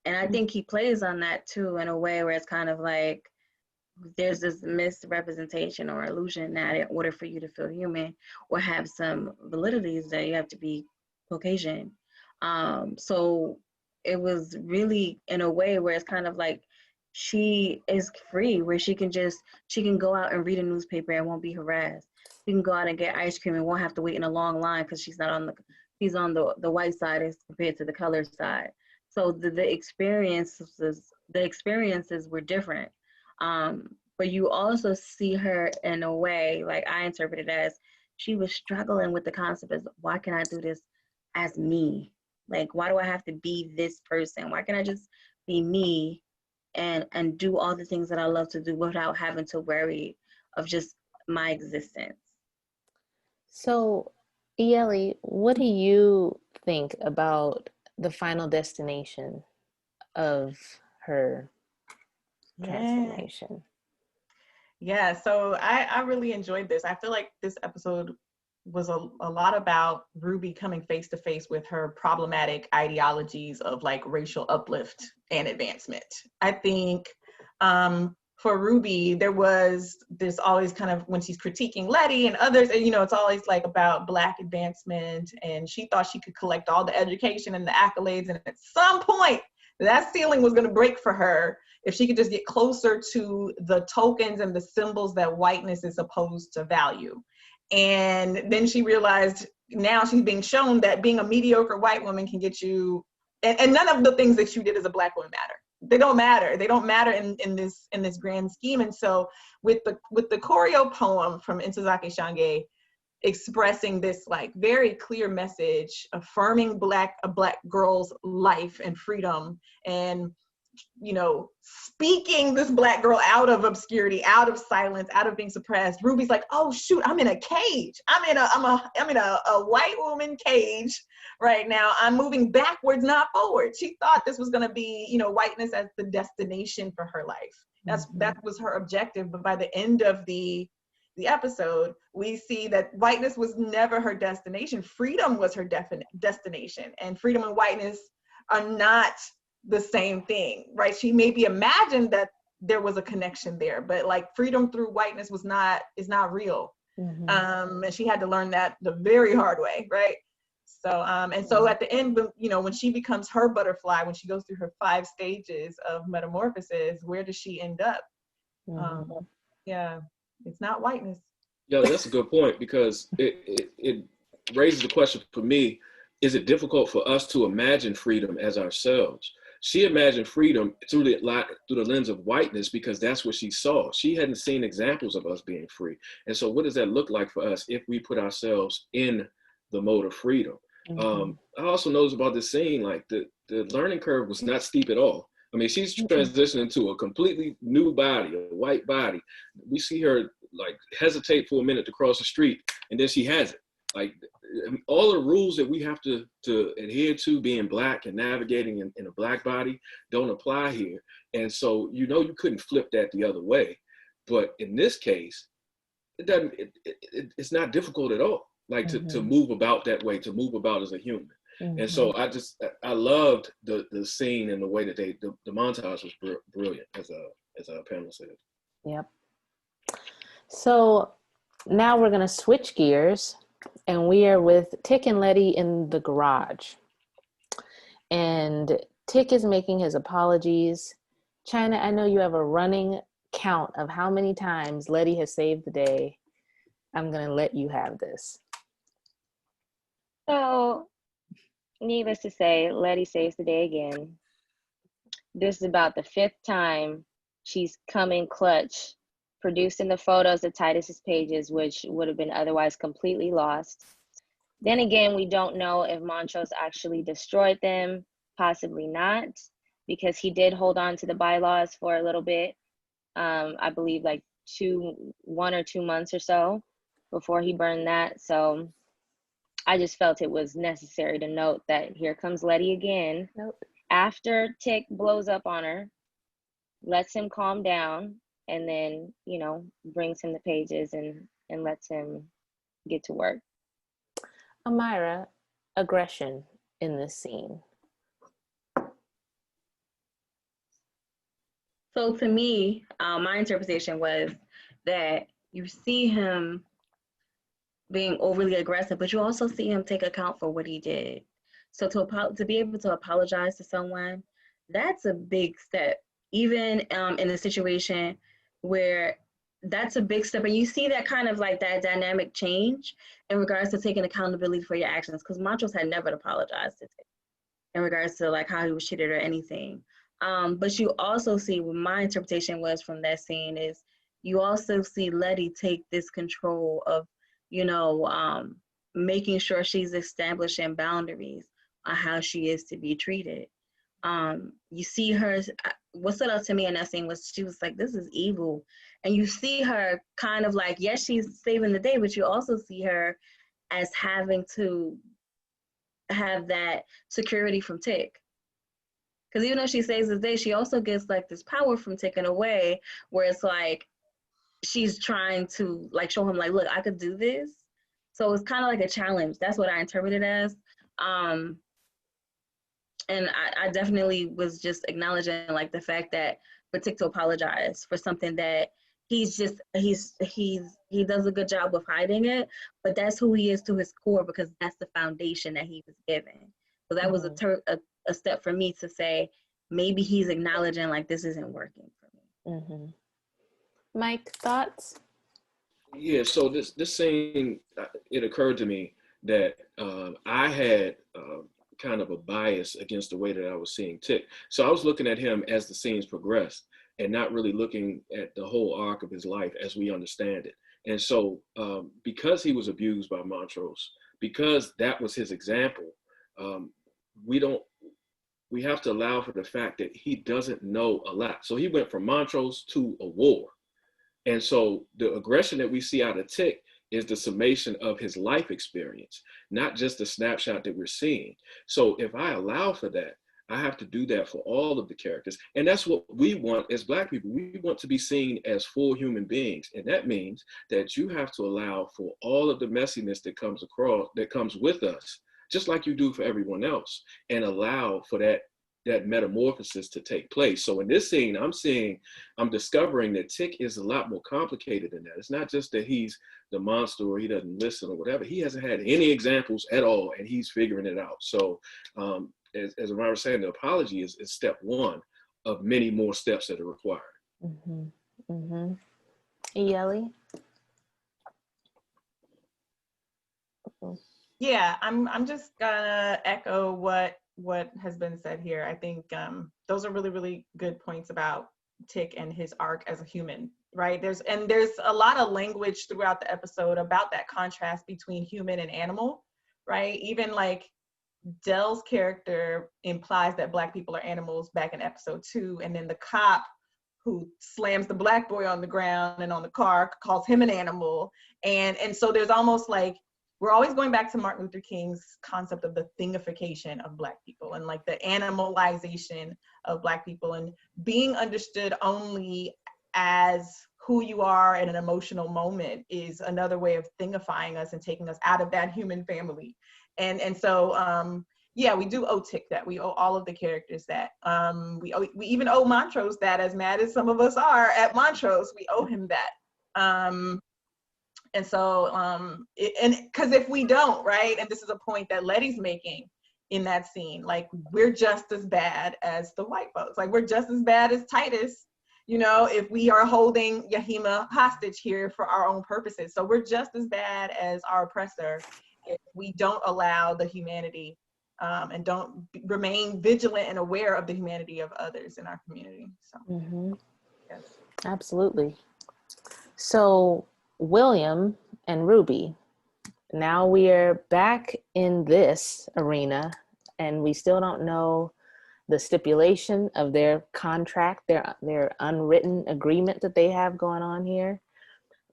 And I think he plays on that too, in a way where it's kind of like, there's this misrepresentation or illusion that in order for you to feel human or have some validities, that you have to be Caucasian. So it was really in a way where it's kind of like she is free, where she can go out and read a newspaper and won't be harassed. She can go out and get ice cream and won't have to wait in a long line because she's on the white side as compared to the color side. So the experiences were different. But you also see her in a way, like I interpret it as, she was struggling with the concept of, why can I do this as me? Like, why do I have to be this person? Why can't I just be me and do all the things that I love to do without having to worry of just my existence? So, Yeli, what do you think about the final destination of her transformation? Yeah, so I really enjoyed this. I feel like this episode was a lot about Ruby coming face to face with her problematic ideologies of like racial uplift and advancement. I think for Ruby, there was this always kind of, when she's critiquing Letty and others, and, you know, it's always like about Black advancement, and she thought she could collect all the education and the accolades, and at some point that ceiling was going to break for her if she could just get closer to the tokens and the symbols that whiteness is supposed to value. And then she realized, now she's being shown that being a mediocre white woman can get you, and none of the things that you did as a Black woman matter. They don't matter. They don't matter in this grand scheme. And so with the choreo poem from Ntozake Shange, expressing this like very clear message, affirming a Black girl's life and freedom, and, you know, speaking this Black girl out of obscurity, out of silence, out of being suppressed. Ruby's like, oh shoot, I'm in a cage. I'm in a white woman cage right now. I'm moving backwards, not forward. She thought this was going to be, you know, whiteness as the destination for her life. That was her objective. But by the end of the episode, we see that whiteness was never her destination. Freedom was her destination, and freedom and whiteness are not the same thing, right? She maybe imagined that there was a connection there, but like freedom through whiteness is not real. And she had to learn that the very hard way, right? So and so at the end, you know, when she becomes her butterfly, when she goes through her 5 stages of metamorphosis, where does she end up? Yeah, it's not whiteness. Yeah, that's a good point, because it raises the question for me: is it difficult for us to imagine freedom as ourselves? She imagined freedom through the lens of whiteness because that's what she saw. She hadn't seen examples of us being free. And so what does that look like for us if we put ourselves in the mode of freedom? I also noticed about this scene, like the learning curve was not steep at all. I mean, she's transitioning to a completely new body, a white body. We see her like hesitate for a minute to cross the street, and then she has it. Like all the rules that we have to adhere to being Black and navigating in a Black body don't apply here. And so, you know, you couldn't flip that the other way. But in this case, it's not difficult at all, like to move about that way, to move about as a human. And so I loved the scene and the way that the montage was brilliant, as Pamela said. Yep. So Now we're going to switch gears, and we are with Tick and Letty in the garage. And Tick is making his apologies. China, I know you have a running count of how many times Letty has saved the day. I'm going to let you have this. So, needless to say, Letty saves the day again. This is about the 5th time she's come in clutch, producing the photos of Titus's pages, which would have been otherwise completely lost. Then again, we don't know if Montrose actually destroyed them, possibly not, because he did hold on to the bylaws for a little bit. I believe like 1 or 2 months or so before he burned that. So I just felt it was necessary to note that here comes Letty again. Nope. After Tick blows up on her, lets him calm down, and then, you know, brings him the pages and lets him get to work. Amira, aggression in this scene. So to me, my interpretation was that you see him being overly aggressive, but you also see him take account for what he did. So to be able to apologize to someone, that's a big step. Even in a situation where that's a big step, and you see that kind of like that dynamic change in regards to taking accountability for your actions, because Montrose had never apologized to Tick in regards to like how he was treated or anything. But you also see, what my interpretation was from that scene is, you also see Letty take this control of, you know, making sure she's establishing boundaries on how she is to be treated. You see her, what stood out to me in that scene was she was like, this is evil. And you see her kind of like, yes, she's saving the day, but you also see her as having to have that security from Tick. Because even though she saves the day, she also gets like this power from Tick in a way where it's like, she's trying to like show him like, look, I could do this. So it's kind of like a challenge. That's what I interpret it as. And I definitely was just acknowledging like the fact that for Tick to apologize for something that he does a good job of hiding it, but that's who he is to his core, because that's the foundation that he was given. So that was a step for me to say, maybe he's acknowledging like, this isn't working for me. Mm-hmm. Mike, thoughts? Yeah, so this scene, it occurred to me that I had kind of a bias against the way that I was seeing Tick. So I was looking at him as the scenes progressed and not really looking at the whole arc of his life as we understand it. And so because he was abused by Montrose, because that was his example, we have to allow for the fact that he doesn't know a lot. So he went from Montrose to a war. And so the aggression that we see out of Tick is the summation of his life experience, not just the snapshot that we're seeing. So if I allow for that, I have to do that for all of the characters. And that's what we want as Black people. We want to be seen as full human beings. And that means that you have to allow for all of the messiness that comes with us, just like you do for everyone else, and allow for that metamorphosis to take place. So in this scene, I'm discovering that Tick is a lot more complicated than that. It's not just that he's the monster or he doesn't listen or whatever. He hasn't had any examples at all, and he's figuring it out. So as Amara was saying, the apology is step one of many more steps that are required. Mm-hmm. Mm-hmm. Yeli? Yeah, I'm just gonna echo what has been said here. I think those are really, really good points about Tick and his arc as a human, right? There's a lot of language throughout the episode about that contrast between human and animal, right? Even like Dell's character implies that Black people are animals back in episode 2, and then the cop who slams the Black boy on the ground and on the car calls him an animal. And so there's almost like, we're always going back to Martin Luther King's concept of the thingification of Black people and like the animalization of Black people, and being understood only as who you are in an emotional moment is another way of thingifying us and taking us out of that human family. And so, yeah, we do owe Tick that. We owe all of the characters that. We even owe Montrose that, as mad as some of us are at Montrose, we owe him that. And so, and because if we don't, right, and this is a point that Letty's making in that scene, like we're just as bad as the white folks. Like we're just as bad as Titus, you know, if we are holding Yahima hostage here for our own purposes. So we're just as bad as our oppressor if we don't allow the humanity and don't remain vigilant and aware of the humanity of others in our community. So, yes. Absolutely. So William and Ruby, now we are back in this arena, and we still don't know the stipulation of their contract, their unwritten agreement that they have going on here.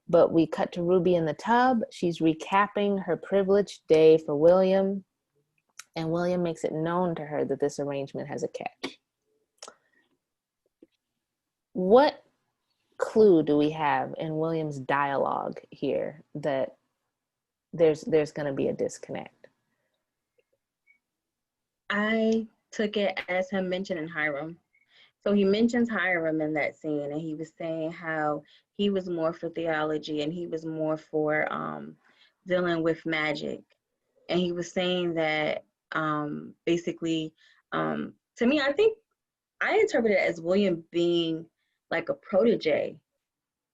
But we cut to Ruby in the tub. She's recapping her privileged day for William, and William makes it known to her that this arrangement has a catch. What clue do we have in William's dialogue here that there's going to be a disconnect? I took it as him mentioning Hiram. So he mentions Hiram in that scene, and he was saying how he was more for theology and he was more for dealing with magic. And he was saying that basically, to me, I think I interpret it as William being like a protege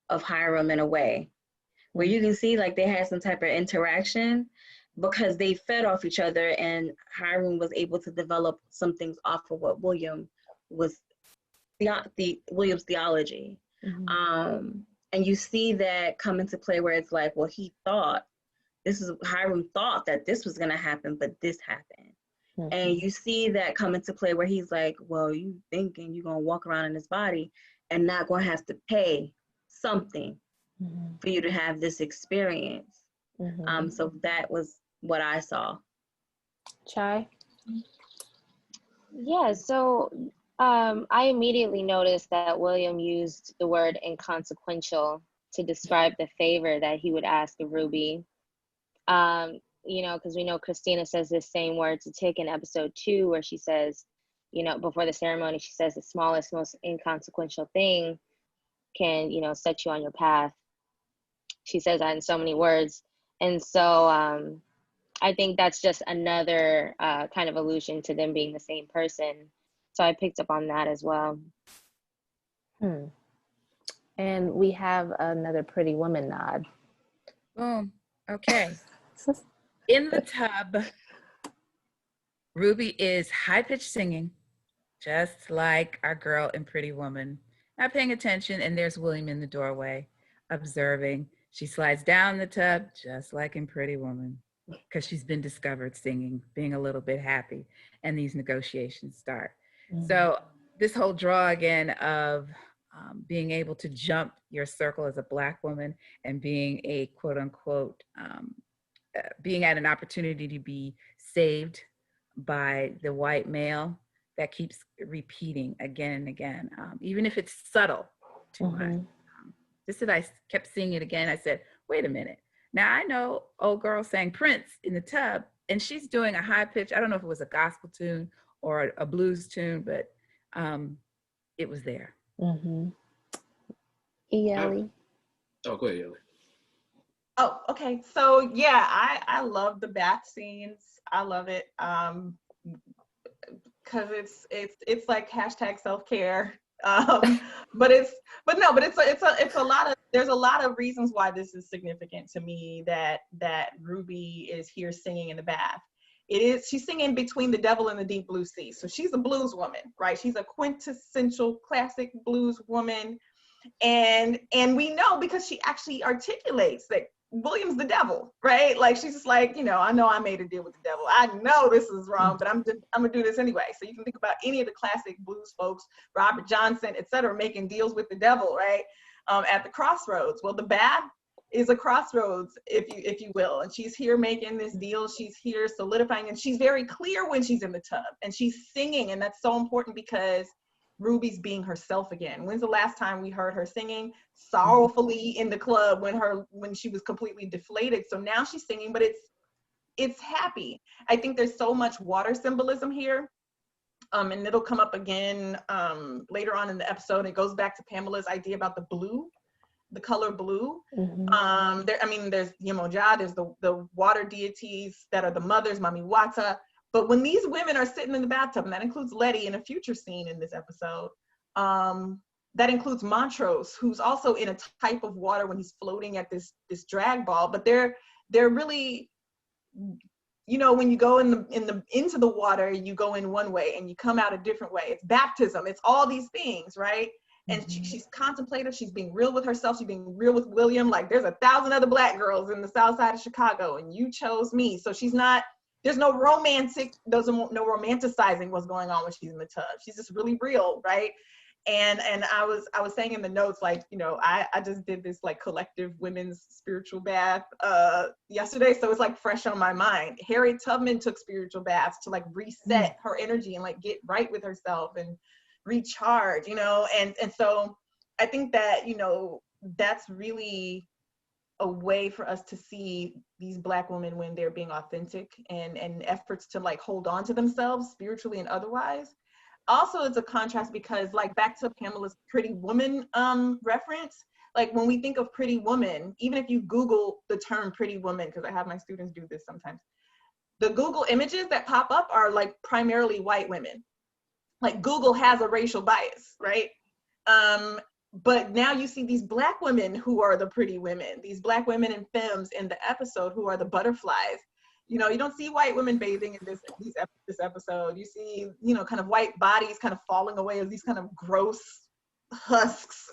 of Hiram in a way, where you can see like they had some type of interaction because they fed off each other, and Hiram was able to develop some things off of what William was, William's theology. And you see that come into play where it's like, well, Hiram thought that this was going to happen, but this happened. And you see that come into play where he's like, well, you thinking you're going to walk around in this body and not going to have to pay something for you to have this experience. So that was what I saw. Chai? Yeah, so I immediately noticed that William used the word inconsequential to describe the favor that he would ask of Ruby. You know, because we know Christina says this same word to Tick in episode 2, where she says, you know, before the ceremony, she says the smallest, most inconsequential thing can, you know, set you on your path. She says that in so many words. And so I think that's just another kind of allusion to them being the same person. So I picked up on that as well. And we have another Pretty Woman nod. Boom. Okay. In the tub, Ruby is high-pitched singing, just like our girl in Pretty Woman. Not paying attention, and there's William in the doorway, observing. She slides down the tub, just like in Pretty Woman, because she's been discovered singing, being a little bit happy, and these negotiations start. So this whole draw again of being able to jump your circle as a Black woman and being a quote-unquote being at an opportunity to be saved by the white male, that keeps repeating again and again, even if it's subtle too much. Just that I kept seeing it again. I said, wait a minute. Now I know old girl sang Prince in the tub, and she's doing a high pitch. I don't know if it was a gospel tune or a blues tune, but it was there. Yelly. Oh, go ahead, Yelly. Oh, okay. So yeah, I love the bath scenes. I love it because it's like hashtag self-care. But it's a lot of, there's a lot of reasons why this is significant to me, that Ruby is here singing in the bath. She's singing between the devil and the deep blue sea. So she's a blues woman, right? She's a quintessential classic blues woman. And we know because she actually articulates that William's the devil, right? Like she's just like, you know I made a deal with the devil. I know this is wrong, but I'm gonna do this anyway. So you can think about any of the classic blues folks, Robert Johnson, etc., making deals with the devil, right? At the crossroads. Well, the bath is a crossroads, if you will. And she's here making this deal. She's here solidifying, and she's very clear when she's in the tub, and she's singing, and that's so important because Ruby's being herself again. When's the last time we heard her singing sorrowfully in the club when she was completely deflated? So now she's singing, but it's happy. I think there's so much water symbolism here. And it'll come up again later on in the episode. It goes back to Pamela's idea about the blue. the color blue. Mm-hmm. There's Yemoja, there's the water deities that are the mothers, Mami Wata. But when these women are sitting in the bathtub, and that includes Letty in a future scene in this episode, that includes Montrose, who's also in a type of water when he's floating at this drag ball. But they're really, when you go into the water, you go in one way and you come out a different way. It's baptism. It's all these things, right? And she's contemplative. She's being real with herself. She's being real with William. Like, there's 1,000 other Black girls in the South Side of Chicago, and you chose me. So she's not. There's no romanticizing what's going on when she's in the tub. She's just really real, right? And I was saying in the notes, like, I just did this like collective women's spiritual bath yesterday, so it's like fresh on my mind. Harriet Tubman took spiritual baths to like reset her energy and like get right with herself and recharge, and so I think that that's really a way for us to see these Black women when they're being authentic and efforts to like hold on to themselves spiritually and otherwise. Also, it's a contrast because, like, back to Pamela's Pretty Woman reference, like when we think of Pretty Woman, even if you Google the term Pretty Woman, because I have my students do this sometimes, the Google images that pop up are like primarily white women. Like, Google has a racial bias, right? But now you see these Black women who are the pretty women, these Black women and femmes in the episode who are the butterflies. You don't see white women bathing in this episode. You see, kind of white bodies kind of falling away as these kind of gross husks,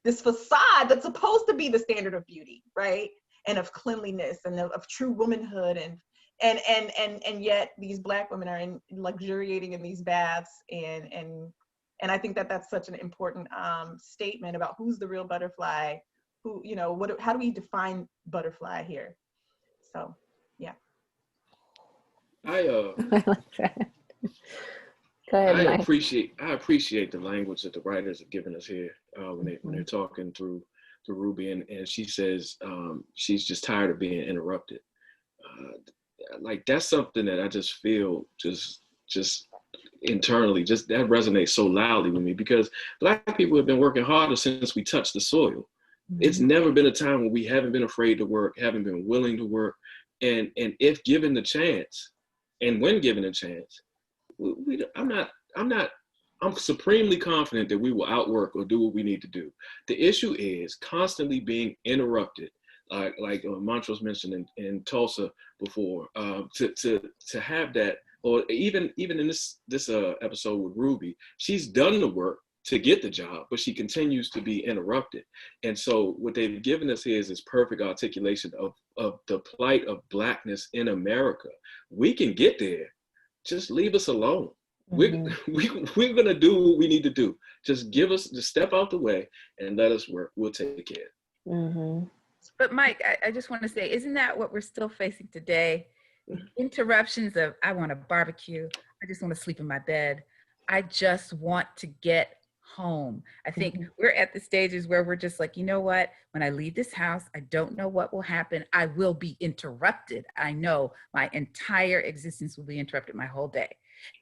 this facade that's supposed to be the standard of beauty, right? And of cleanliness and of true womanhood. And yet these Black women are luxuriating in these baths. And I think that that's such an important statement about who's the real butterfly, how do we define butterfly here? So, yeah. I like that. Go ahead, Mike. I appreciate the language that the writers have given us here when they're talking through Ruby, and she says she's just tired of being interrupted. Like, that's something that I just feel just internally, just that resonates so loudly with me, because Black people have been working harder since we touched the soil. It's never been a time when we haven't been afraid to work, haven't been willing to work, and if given the chance, and when given a chance, I'm supremely confident that we will outwork or do what we need to do. The issue is constantly being interrupted, like Montrose mentioned in Tulsa before, to have that, or even in this episode with Ruby, she's done the work to get the job, but she continues to be interrupted. And so what they've given us here is this perfect articulation of the plight of Blackness in America. We can get there. Just leave us alone. We're gonna do what we need to do. Just step out the way and let us work. We'll take care. But Mike, I just want to say, isn't that what we're still facing today? Interruptions of, I want to barbecue. I just want to sleep in my bed. I just want to get home. I think we're at the stages where we're just like, you know what? When I leave this house, I don't know what will happen. I will be interrupted. I know my entire existence will be interrupted, my whole day.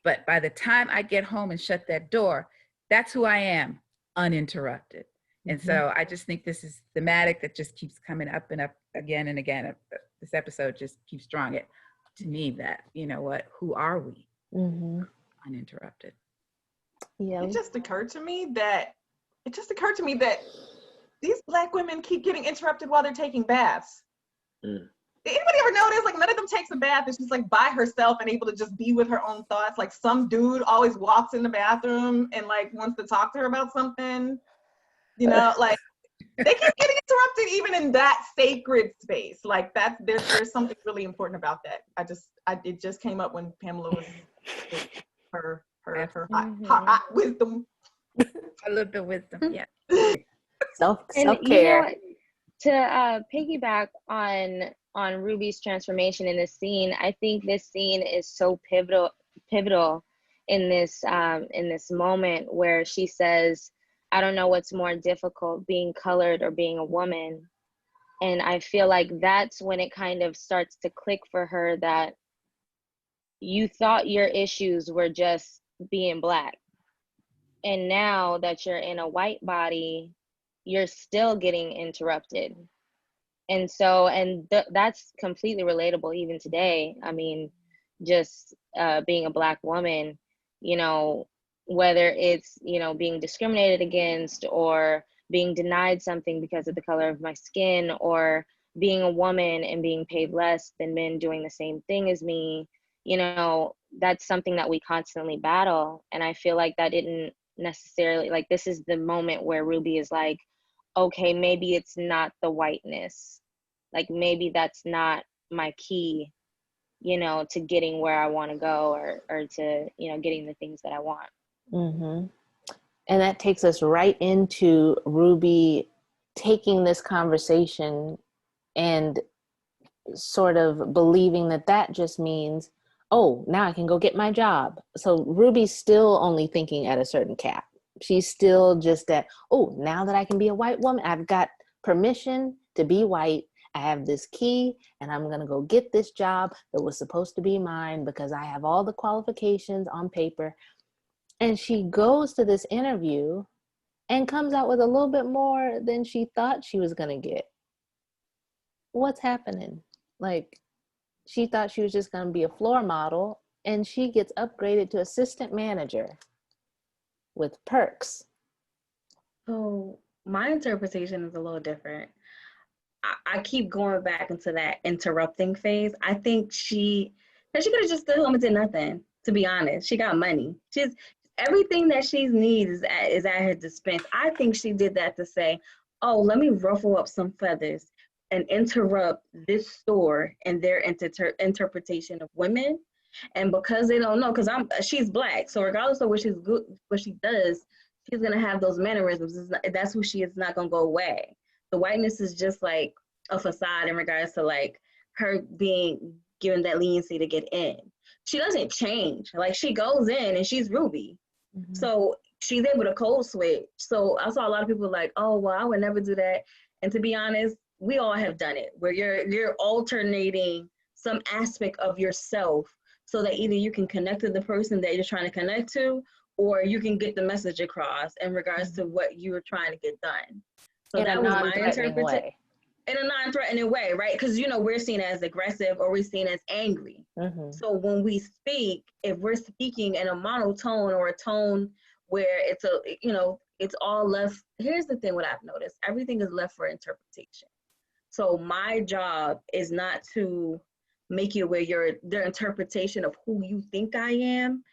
But by the time I get home and shut that door, that's who I am, uninterrupted. And so I just think this is thematic that just keeps coming up and up again and again. This episode just keeps drawing it to me that, you know what, who are we? Uninterrupted. Yeah. It just occurred to me that these Black women keep getting interrupted while they're taking baths. Did anybody ever notice, like, none of them takes a bath and she's like by herself and able to just be with her own thoughts? Like, some dude always walks in the bathroom and like wants to talk to her about something, like they keep getting interrupted even in that sacred space. Like, there's something really important about that. It just came up when Pamela was her hot wisdom. A little bit of wisdom, yeah. Self-care. To piggyback on Ruby's transformation in this scene, I think this scene is so pivotal in this moment where she says, I don't know what's more difficult, being colored or being a woman. And I feel like that's when it kind of starts to click for her that you thought your issues were just being Black. And now that you're in a white body, you're still getting interrupted. And so, that's completely relatable even today. I mean, just being a Black woman, you know, whether it's, you know, being discriminated against or being denied something because of the color of my skin, or being a woman and being paid less than men doing the same thing as me, you know, that's something that we constantly battle. And I feel like that didn't necessarily, like, this is the moment where Ruby is like, okay, maybe it's not the whiteness. Like, maybe that's not my key, you know, to getting where I want to go, or to, you know, getting the things that I want. Mm-hmm. And that takes us right into Ruby taking this conversation and sort of believing that that just means, oh, now I can go get my job. So Ruby's still only thinking at a certain cap. She's still just at, oh, now that I can be a white woman, I've got permission to be white. I have this key and I'm going to go get this job that was supposed to be mine because I have all the qualifications on paper. And she goes to this interview and comes out with a little bit more than she thought she was going to get. What's happening? Like, she thought she was just going to be a floor model, and she gets upgraded to assistant manager with perks. So my interpretation is a little different. I keep going back into that interrupting phase. I think she could have just stood home and did nothing, to be honest. She got money. She's everything that she needs is at her dispense. I think she did that to say, oh, let me ruffle up some feathers and interrupt this store and their interpretation of women. And because they don't know, because she's Black, so regardless of what she does, she's gonna have those mannerisms. That's who she is. Not gonna go away. The whiteness is just like a facade in regards to like her being given that leniency to get in. She doesn't change. Like, she goes in and she's Ruby. Mm-hmm. So she's able to code switch. So I saw a lot of people like, oh, well, I would never do that. And to be honest, we all have done it, where you're alternating some aspect of yourself so that either you can connect to the person that you're trying to connect to, or you can get the message across in regards to what you were trying to get done. So in that a was my non-threatening way. In a non-threatening way, right? Because, you know, we're seen as aggressive or we're seen as angry. Mm-hmm. So when we speak, if we're speaking in a monotone or a tone where it's it's all left. Here's the thing, what I've noticed, everything is left for interpretation. So my job is not to make you where their interpretation of who you think I am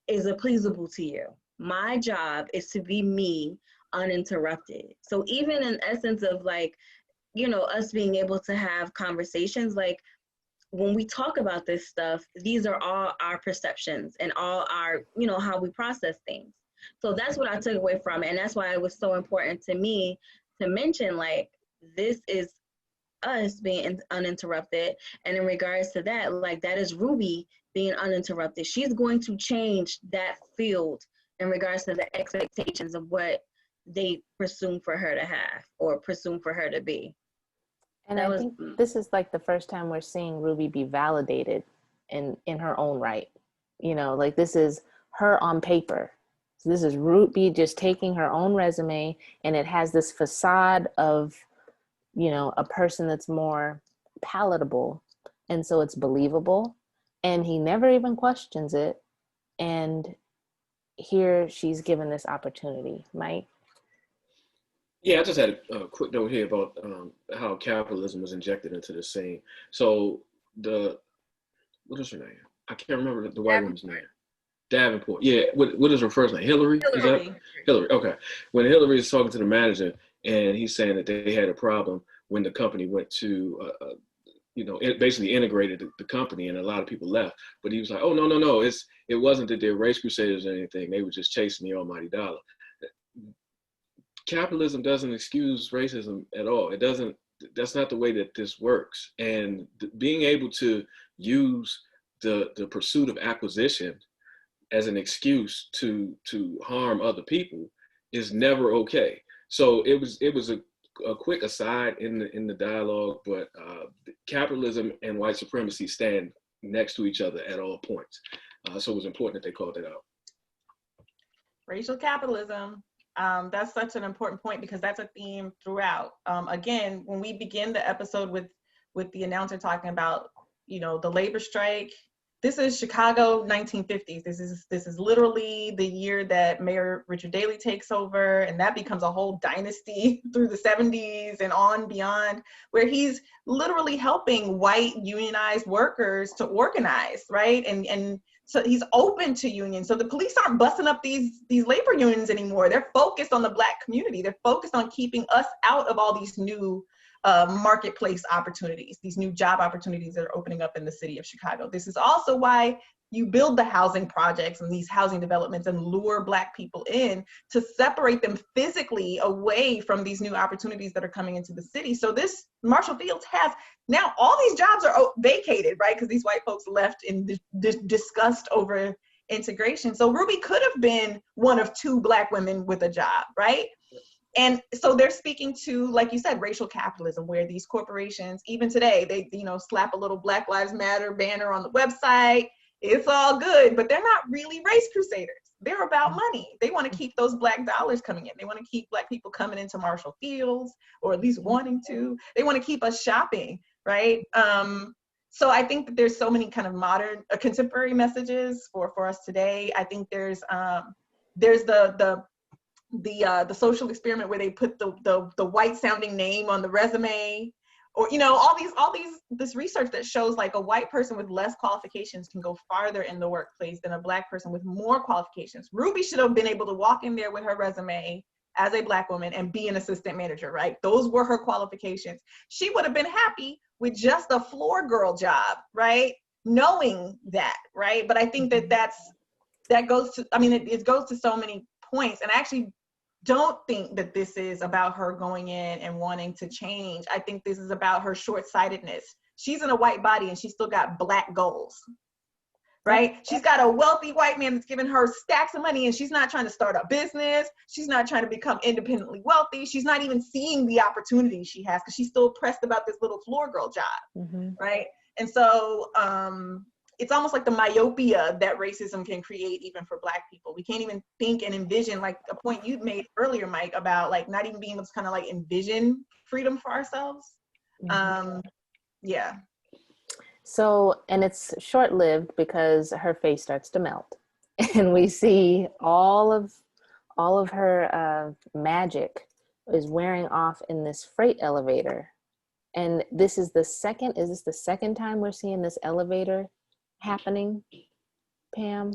is pleasable to you. My job is to be me uninterrupted. So even in essence of like, you know, us being able to have conversations, like when we talk about this stuff, these are all our perceptions and all our, you know, how we process things. So that's what I took away from it. And that's why it was so important to me to mention, like, this is us being uninterrupted. And in regards to that, like, that is Ruby being uninterrupted. She's going to change that field in regards to the expectations of what they presume for her to have or presume for her to be. And I think this is like the first time we're seeing Ruby be validated in her own right. You know, like, this is her on paper. So this is Ruby just taking her own resume, and it has this facade of, you know, a person that's more palatable. And so it's believable. And he never even questions it. And here she's given this opportunity. Mike? Yeah, I just had a quick note here about how capitalism was injected into the scene. So what is her name? I can't remember the white woman's name. Davenport. Yeah, what is her first name? Hillary? Is that Hillary? Okay. When Hillary is talking to the manager and he's saying that they had a problem when the company went to, it basically integrated the company and a lot of people left. But he was like, oh, no. It wasn't that they're race crusaders or anything. They were just chasing the almighty dollar. Capitalism doesn't excuse racism at all. It doesn't. That's not the way that this works. And being able to use the pursuit of acquisition as an excuse to harm other people is never okay. So it was a quick aside in the dialogue, but capitalism and white supremacy stand next to each other at all points. So it was important that they called it out. Racial capitalism. That's such an important point because that's a theme throughout. Again, when we begin the episode with the announcer talking about, you know, the labor strike, this is Chicago 1950s. This is literally the year that Mayor Richard Daley takes over, and that becomes a whole dynasty through the 70s and on beyond, where he's literally helping white unionized workers to organize, right? And so he's open to unions. So the police aren't busting up these labor unions anymore. They're focused on the Black community. They're focused on keeping us out of all these new marketplace opportunities, these new job opportunities that are opening up in the city of Chicago. This is also why you build the housing projects and these housing developments and lure Black people in to separate them physically away from these new opportunities that are coming into the city. So this Marshall Fields has, now all these jobs are vacated, right? Because these white folks left in disgust over integration. So Ruby could have been one of 2 Black women with a job, right? And so they're speaking to, like you said, racial capitalism, where these corporations, even today, they, you know, slap a little Black Lives Matter banner on the website. It's all good, but they're not really race crusaders. They're about money. They want to keep those Black dollars coming in. They want to keep Black people coming into Marshall Fields, or at least wanting to. They want to keep us shopping, right? So I think that there's so many kind of modern, contemporary messages for us today. I think there's the social experiment where they put the white sounding name on the resume, or, you know, all these this research that shows like a white person with less qualifications can go farther in the workplace than a Black person with more qualifications. Ruby should have been able to walk in there with her resume as a Black woman and be an assistant manager, right? Those were her qualifications. She would have been happy with just a floor girl job, right? Knowing that, right? But I think that goes to, I mean, it goes to so many points. And I actually don't think that this is about her going in and wanting to change. I think this is about her short-sightedness. She's in a white body and she's still got Black goals, right? She's got a wealthy white man that's giving her stacks of money, and she's not trying to start a business. She's not trying to become independently wealthy. She's not even seeing the opportunities she has because she's still pressed about this little floor girl job, right? And so it's almost like the myopia that racism can create even for Black people. We can't even think and envision, like a point you made earlier, Mike, about like not even being able to kind of like envision freedom for ourselves. Yeah. So, and it's short-lived because her face starts to melt and we see all of her magic is wearing off in this freight elevator. And this is is this the second time we're seeing this elevator happening, Pam?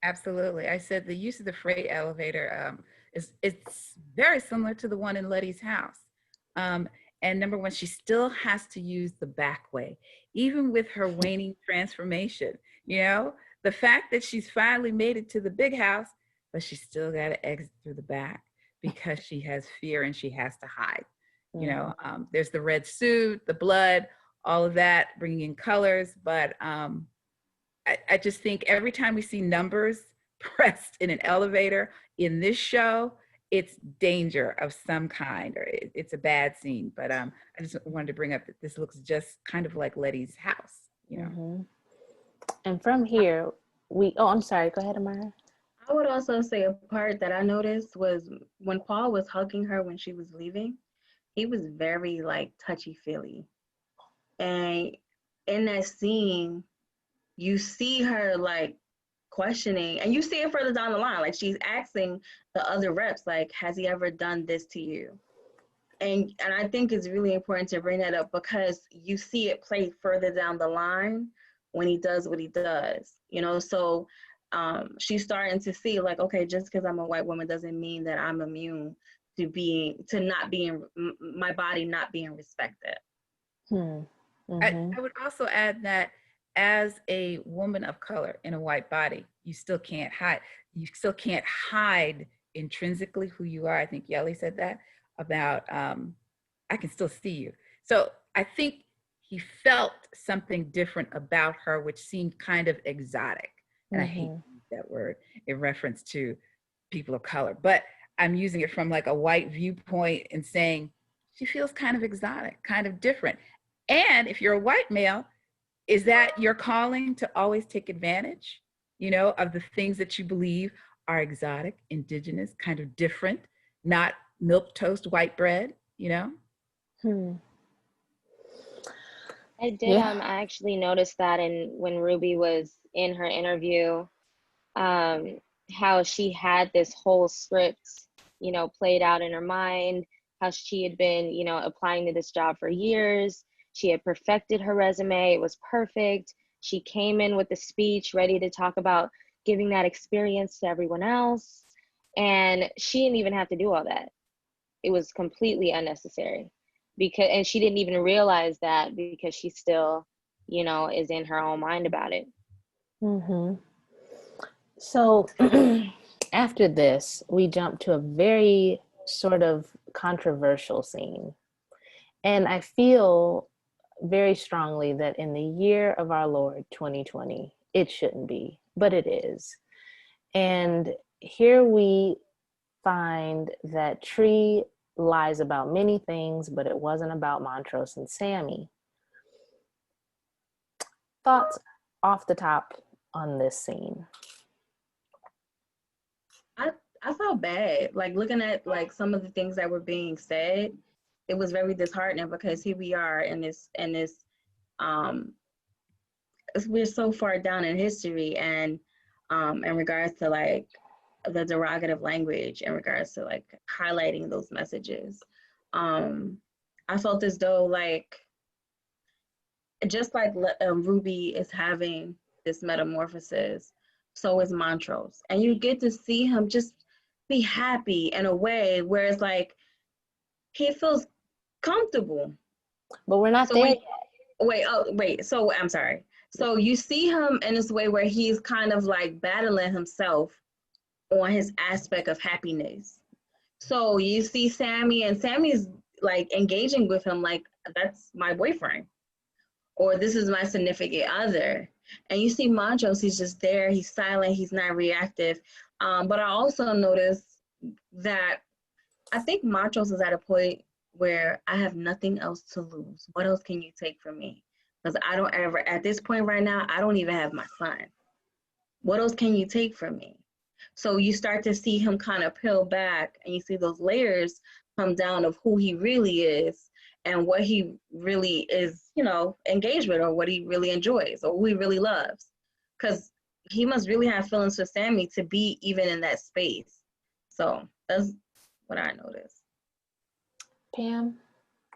Absolutely. I said the use of the freight elevator it's very similar to the one in Letty's house. And number one, she still has to use the back way, even with her waning transformation. You know, the fact that she's finally made it to the big house, but she's still got to exit through the back because she has fear and she has to hide. You know, there's the red suit, the blood, all of that, bringing in colors, but I just think every time we see numbers pressed in an elevator in this show, it's danger of some kind, or it's a bad scene. But I just wanted to bring up that this looks just kind of like Letty's house, you know. And from here, I'm sorry, go ahead, Amara. I would also say a part that I noticed was when Paul was hugging her when she was leaving, he was very like touchy-feely. And in that scene, you see her like questioning, and you see it further down the line, like she's asking the other reps, like, has he ever done this to you? And I think it's really important to bring that up because you see it play further down the line when he does what he does, you know? So she's starting to see like, okay, just because I'm a white woman doesn't mean that I'm immune to not being, my body not being respected. I would also add that as a woman of color in a white body, you still can't hide. You still can't hide intrinsically who you are. I think Yelly said that about, I can still see you. So I think he felt something different about her, which seemed kind of exotic. And I hate to use that word in reference to people of color, but I'm using it from like a white viewpoint and saying she feels kind of exotic, kind of different. And if you're a white male, is that your calling to always take advantage, you know, of the things that you believe are exotic, indigenous, kind of different, not milk toast white bread, you know? I did. I actually noticed that when Ruby was in her interview, how she had this whole script, you know, played out in her mind, how she had been, you know, applying to this job for years. She had perfected her resume. It was perfect. She came in with the speech ready to talk about giving that experience to everyone else. And she didn't even have to do all that. It was completely unnecessary and she didn't even realize that because she still, you know, is in her own mind about it. So after this, we jump to a very sort of controversial scene. And I feel very strongly that in the year of our Lord 2020, it shouldn't be, but it is. And here we find that Tree lies about many things, but it wasn't about Montrose and Sammy. Thoughts off the top on this scene? I felt bad, like looking at like some of the things that were being said. It was very disheartening because here we are in this we're so far down in history, and in regards to like the derogative language, in regards to like highlighting those messages. I felt as though like, just like Ruby is having this metamorphosis, so is Montrose. And you get to see him just be happy in a way where it's like, he feels comfortable. But we're not there yet. Wait, so I'm sorry. So you see him in this way where he's kind of like battling himself on his aspect of happiness. So you see Sammy, and Sammy's like engaging with him like, that's my boyfriend, or this is my significant other. And you see Montrose, he's just there, he's silent, he's not reactive. But I also noticed that I think Montrose is at a point where I have nothing else to lose. What else can you take from me? Because I don't ever, at this point right now, I don't even have my son. What else can you take from me? So you start to see him kind of peel back, and you see those layers come down of who he really is and what he really is, you know, engaged with, or what he really enjoys, or who he really loves. Because he must really have feelings for Sammy to be even in that space. So that's what I noticed. Pam?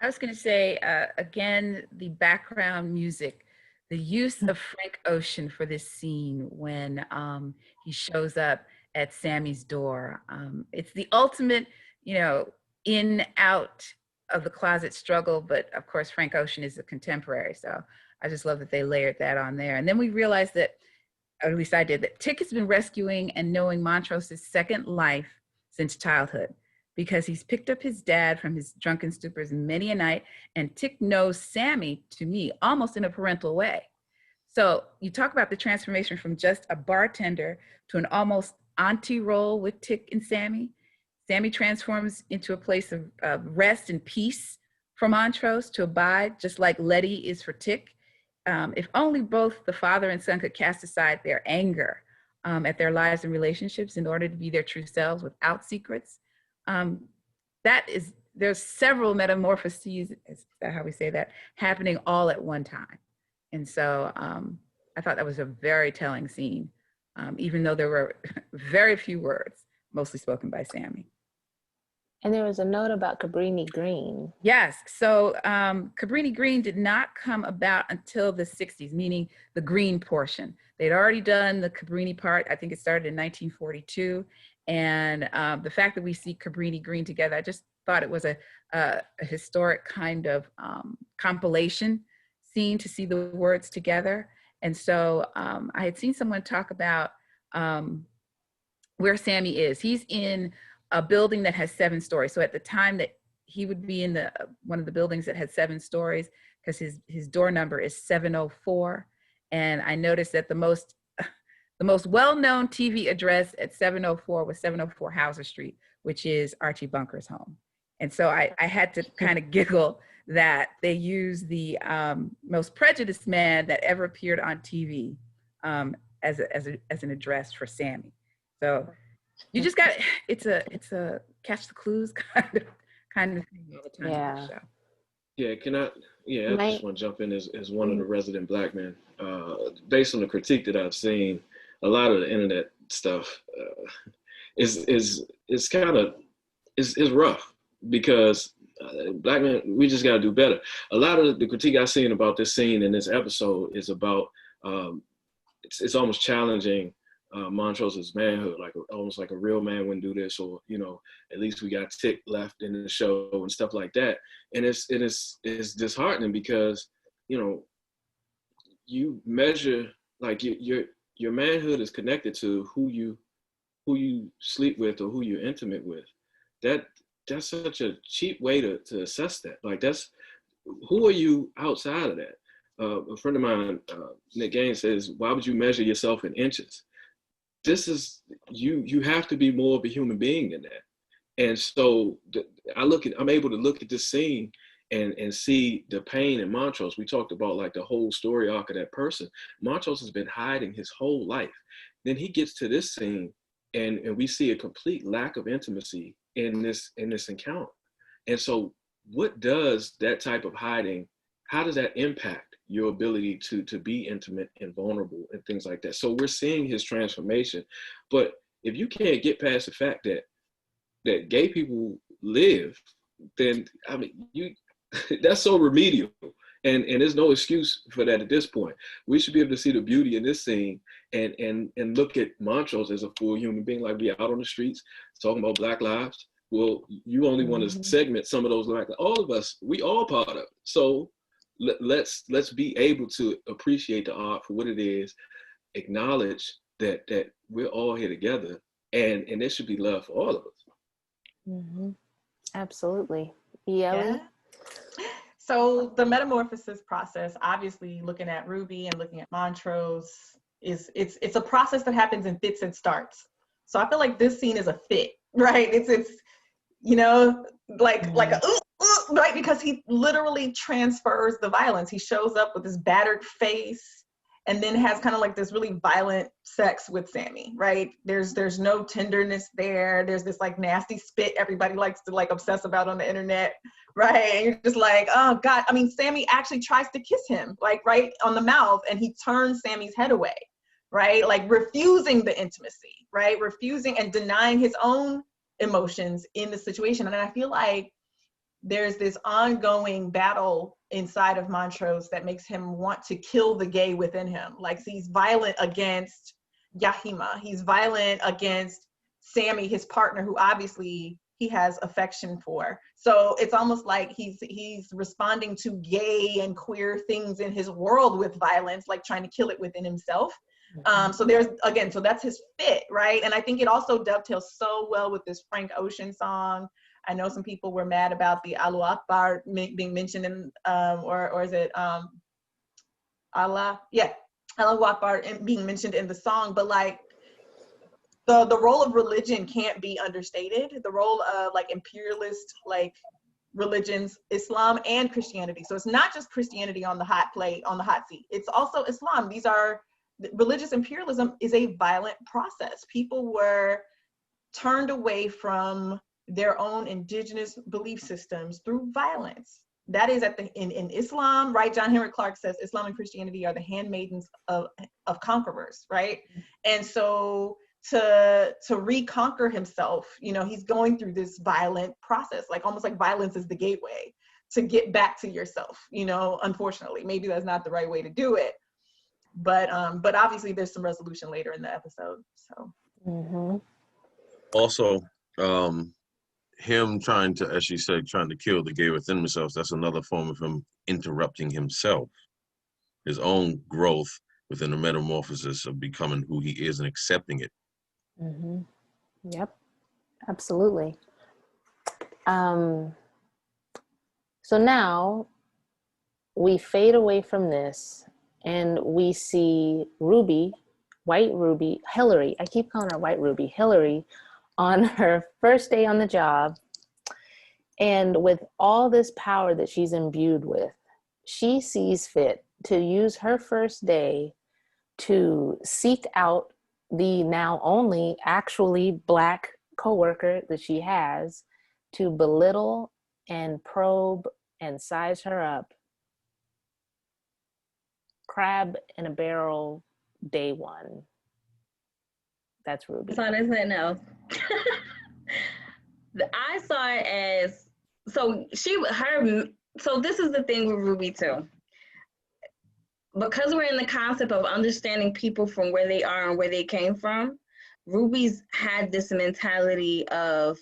I was going to say, again, the background music, the use of Frank Ocean for this scene when he shows up at Sammy's door. It's the ultimate, you know, in, out of the closet struggle, but of course, Frank Ocean is a contemporary. So I just love that they layered that on there. And then we realized that, or at least I did, that Tick has been rescuing and knowing Montrose's second life since childhood, because he's picked up his dad from his drunken stupors many a night, and Tick knows Sammy, to me, almost in a parental way. So you talk about the transformation from just a bartender to an almost auntie role with Tick and Sammy. Sammy transforms into a place of rest and peace for Montrose to abide, just like Letty is for Tick. If only both the father and son could cast aside their anger at their lives and relationships in order to be their true selves without secrets. There's several metamorphoses, is that how we say that, happening all at one time. And so I thought that was a very telling scene, even though there were very few words, mostly spoken by Sammy. And there was a note about Cabrini Green. Yes, so Cabrini Green did not come about until the 60s, meaning the green portion. They'd already done the Cabrini part. I think it started in 1942. And the fact that we see Cabrini Green together, I just thought it was a historic kind of compilation scene to see the words together. And so I had seen someone talk about where Sammy is. He's in a building that has 7 stories. So at the time that he would be in one of the buildings that had 7 stories, because his door number is 704. And I noticed that the most well-known TV address at 704 was 704 Hauser Street, which is Archie Bunker's home. And so I had to kind of giggle that they used the most prejudiced man that ever appeared on TV as an address for Sammy. So you just got, it's a catch the clues kind of thing all the time in the show. Yeah, I just want to jump in as one of the resident Black men. Based on the critique that I've seen, a lot of the internet stuff is rough because Black men, we just got to do better. A lot of the critique I've seen about this scene in this episode is about it's almost challenging Montrose's manhood, almost like a real man wouldn't do this, or at least we got Tick left in the show and stuff like that. And it's disheartening because you measure your manhood is connected to who you sleep with or who you're intimate with. That's such a cheap way to assess that. That's who are you outside of that? A friend of mine, Nick Gaines, says, why would you measure yourself in inches? This is, you have to be more of a human being than that. And so I'm able to look at this scene and see the pain in Montrose. We talked about the whole story arc of that person. Montrose has been hiding his whole life. Then he gets to this scene and we see a complete lack of intimacy in this encounter. And so what does that type of hiding, how does that impact your ability to be intimate and vulnerable and things like that? So we're seeing his transformation. But if you can't get past the fact that gay people live, then that's so remedial. And there's no excuse for that at this point. We should be able to see the beauty in this scene and look at Montrose as a full human being, we out on the streets talking about Black lives. Well, you only want to segment some of those all of us, we all part of it. So let's be able to appreciate the art for what it is, acknowledge that we're all here together, and there should be love for all of us. Absolutely. Yeah. So the metamorphosis process, obviously looking at Ruby and looking at Montrose, it's a process that happens in fits and starts. So I feel like this scene is a fit, right? It's right, because he literally transfers the violence. He shows up with this battered face and then has kind of this really violent sex with Sammy, right? There's no tenderness there. There's this nasty spit everybody likes to obsess about on the internet, right? And you're just oh God. I mean, Sammy actually tries to kiss him, right on the mouth, and he turns Sammy's head away, right? Refusing the intimacy, right? Refusing and denying his own emotions in the situation. And I feel like there's this ongoing battle inside of Montrose that makes him want to kill the gay within him. He's violent against Yahima. He's violent against Sammy, his partner, who obviously he has affection for. So it's almost like he's responding to gay and queer things in his world with violence, trying to kill it within himself. So that's his fit, right? And I think it also dovetails so well with this Frank Ocean song. I know some people were mad about the Allahu Akbar being mentioned in, or is it Allah? Yeah, Allahu Akbar being mentioned in the song. But the role of religion can't be understated. The role of imperialist religions, Islam and Christianity. So it's not just Christianity on the hot seat. It's also Islam. Religious imperialism is a violent process. People were turned away from their own indigenous belief systems through violence. That is in Islam, right? John Henrik Clarke says Islam and Christianity are the handmaidens of conquerors, right? And so to reconquer himself, he's going through this violent process, almost like violence is the gateway to get back to yourself, unfortunately. Maybe that's not the right way to do it. But obviously there's some resolution later in the episode. So Also, him trying to, as she said, trying to kill the gay within himself, that's another form of him interrupting himself, his own growth within the metamorphosis of becoming who he is and accepting it. Yep, absolutely. So now we fade away from this and we see Ruby, White Ruby, Hillary, I keep calling her White Ruby, Hillary, on her first day on the job. And with all this power that she's imbued with, she sees fit to use her first day to seek out the now only actually Black coworker that she has to belittle and probe and size her up. Crab in a barrel, day one. That's Ruby. So I said no. I saw it as, so this is the thing with Ruby too. Because we're in the concept of understanding people from where they are and where they came from, Ruby's had this mentality of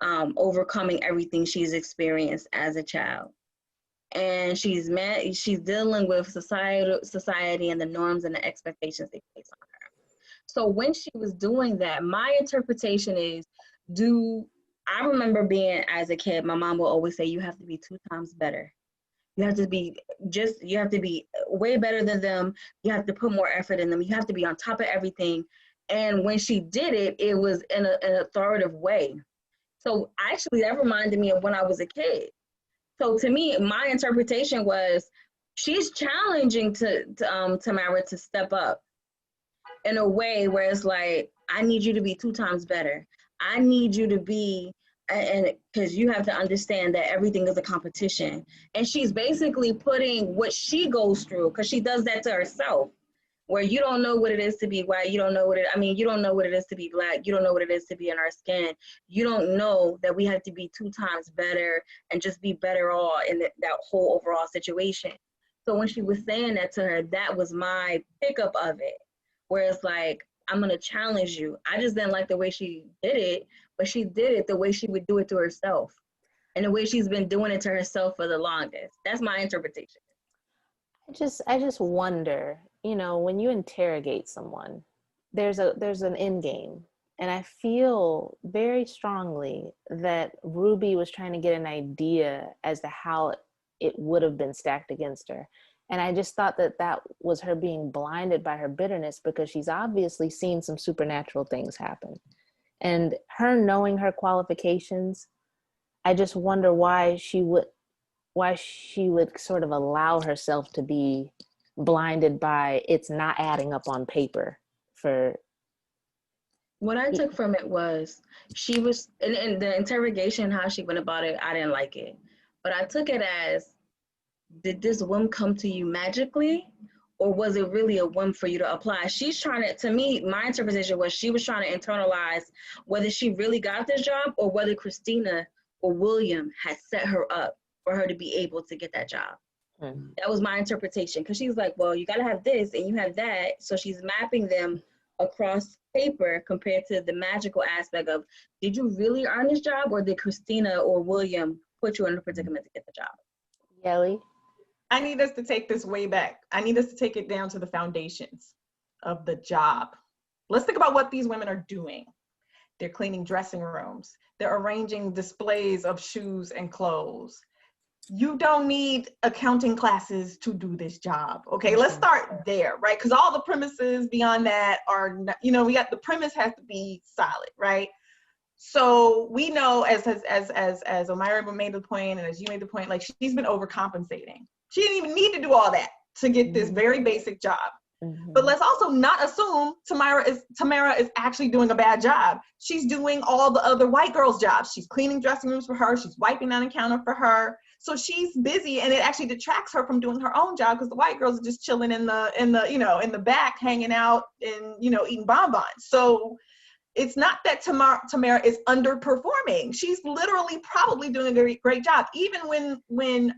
overcoming everything she's experienced as a child. And she's dealing with society and the norms and the expectations they place on her. So when she was doing that, my interpretation is, I remember being, as a kid, my mom will always say, you have to be 2 times better. You have to be way better than them. You have to put more effort in them. You have to be on top of everything. And when she did it, it was in an authoritative way. So actually that reminded me of when I was a kid. So to me, my interpretation was, she's challenging Tamara to step up in a way where it's like, I need you to be 2 times better. I need you to be, and because you have to understand that everything is a competition. And she's basically putting what she goes through, because she does that to herself, where you don't know what it is to be white. You don't know you don't know what it is to be Black. You don't know what it is to be in our skin. You don't know that we have to be 2 times better and just be better all in that whole overall situation. So when she was saying that to her, that was my pickup of it, where it's like, I'm going to challenge you. I just didn't like the way she did it, but she did it the way she would do it to herself, and the way she's been doing it to herself for the longest. That's my interpretation. I just wonder, when you interrogate someone, there's an end game. And I feel very strongly that Ruby was trying to get an idea as to how it would have been stacked against her. And I just thought that was her being blinded by her bitterness, because she's obviously seen some supernatural things happen. And her knowing her qualifications, I just wonder why she would sort of allow herself to be blinded by it's not adding up on paper. What I took from it was, she was, in the interrogation, how she went about it, I didn't like it. But I took it as, did this whim come to you magically, or was it really a whim for you to apply? She's trying to me, my interpretation was, she was trying to internalize whether she really got this job, or whether Christina or William had set her up for her to be able to get that job. That was my interpretation, because she was like, well, you got to have this and you have that. So she's mapping them across paper compared to the magical aspect of, did you really earn this job, or did Christina or William put you in a predicament to get the job? Yelly? I need us to take this way back. I need us to take it down to the foundations of the job. Let's think about what these women are doing. They're cleaning dressing rooms. They're arranging displays of shoes and clothes. You don't need accounting classes to do this job. Okay, let's start there, right? Because all the premises beyond that are, we got, the premise has to be solid, right? So we know, as Omaira made the point, and as you made the point, like, she's been overcompensating. She didn't even need to do all that to get this very basic job. But let's also not assume Tamara is actually doing a bad job. She's doing all the other white girls' jobs. She's cleaning dressing rooms for her. She's wiping down the counter for her. So she's busy, and it actually detracts her from doing her own job, because the white girls are just chilling in the back, hanging out and eating bonbons. So it's not that Tamara is underperforming. She's literally probably doing a great job. Even when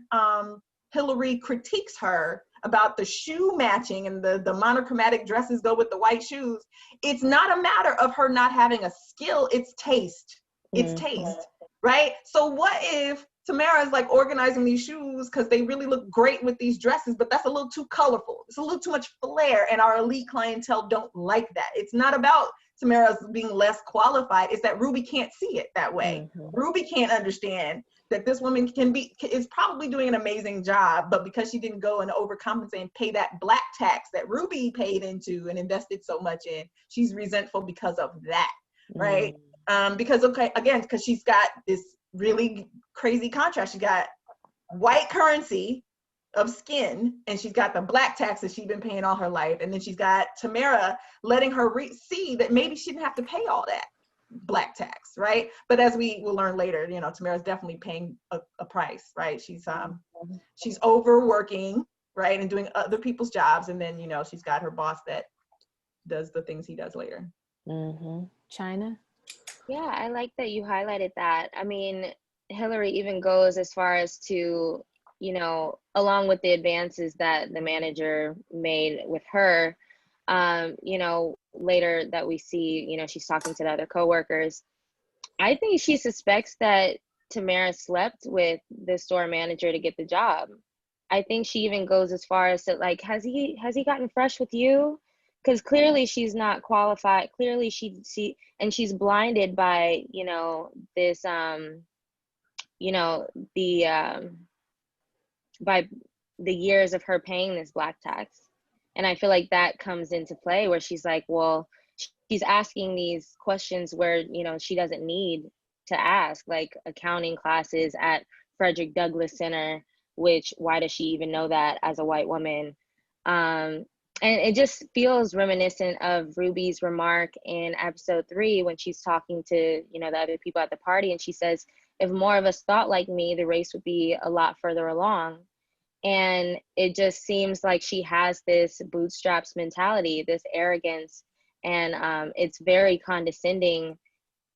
Hillary critiques her about the shoe matching and the monochromatic dresses go with the white shoes, it's not a matter of her not having a skill, it's taste. It's taste, right? So what if Tamara is like organizing these shoes because they really look great with these dresses, but that's a little too colorful. It's a little too much flair, and our elite clientele don't like that. It's not about Tamara's being less qualified. It's that Ruby can't see it that way. Ruby can't understand that this woman is probably doing an amazing job, but because she didn't go and overcompensate and pay that black tax that Ruby paid into and invested so much in, she's resentful because of that, right? Because she's got this really crazy contrast. She got white currency of skin, and she's got the black taxes she's been paying all her life, and then she's got Tamara letting her see that maybe she didn't have to pay all that. black tax, right? But as we will learn later, you know, Tamara's definitely paying a price, right? She's overworking, right, and doing other people's jobs, and then, you know, she's got her boss that does the things he does later. China? Yeah, I like that you highlighted that. I mean, Hillary even goes as far as to, you know, along with the advances that the manager made with her, you know, later that we see, you know, she's talking to the other coworkers. I think she suspects that Tamara slept with the store manager to get the job. I think she even goes as far as to like, has he gotten fresh with you? Because clearly she's not qualified. Clearly she's blinded by, you know, this, you know, by the years of her paying this black tax. And I feel like that comes into play where she's like, well, she's asking these questions where, you know, she doesn't need to ask, like accounting classes at Frederick Douglass Center, which why does she even know that as a white woman? And it just feels reminiscent of Ruby's remark in episode 3 when she's talking to, you know, the other people at the party, and she says, if more of us thought like me, the race would be a lot further along. And it just seems like she has this bootstraps mentality, this arrogance, and it's very condescending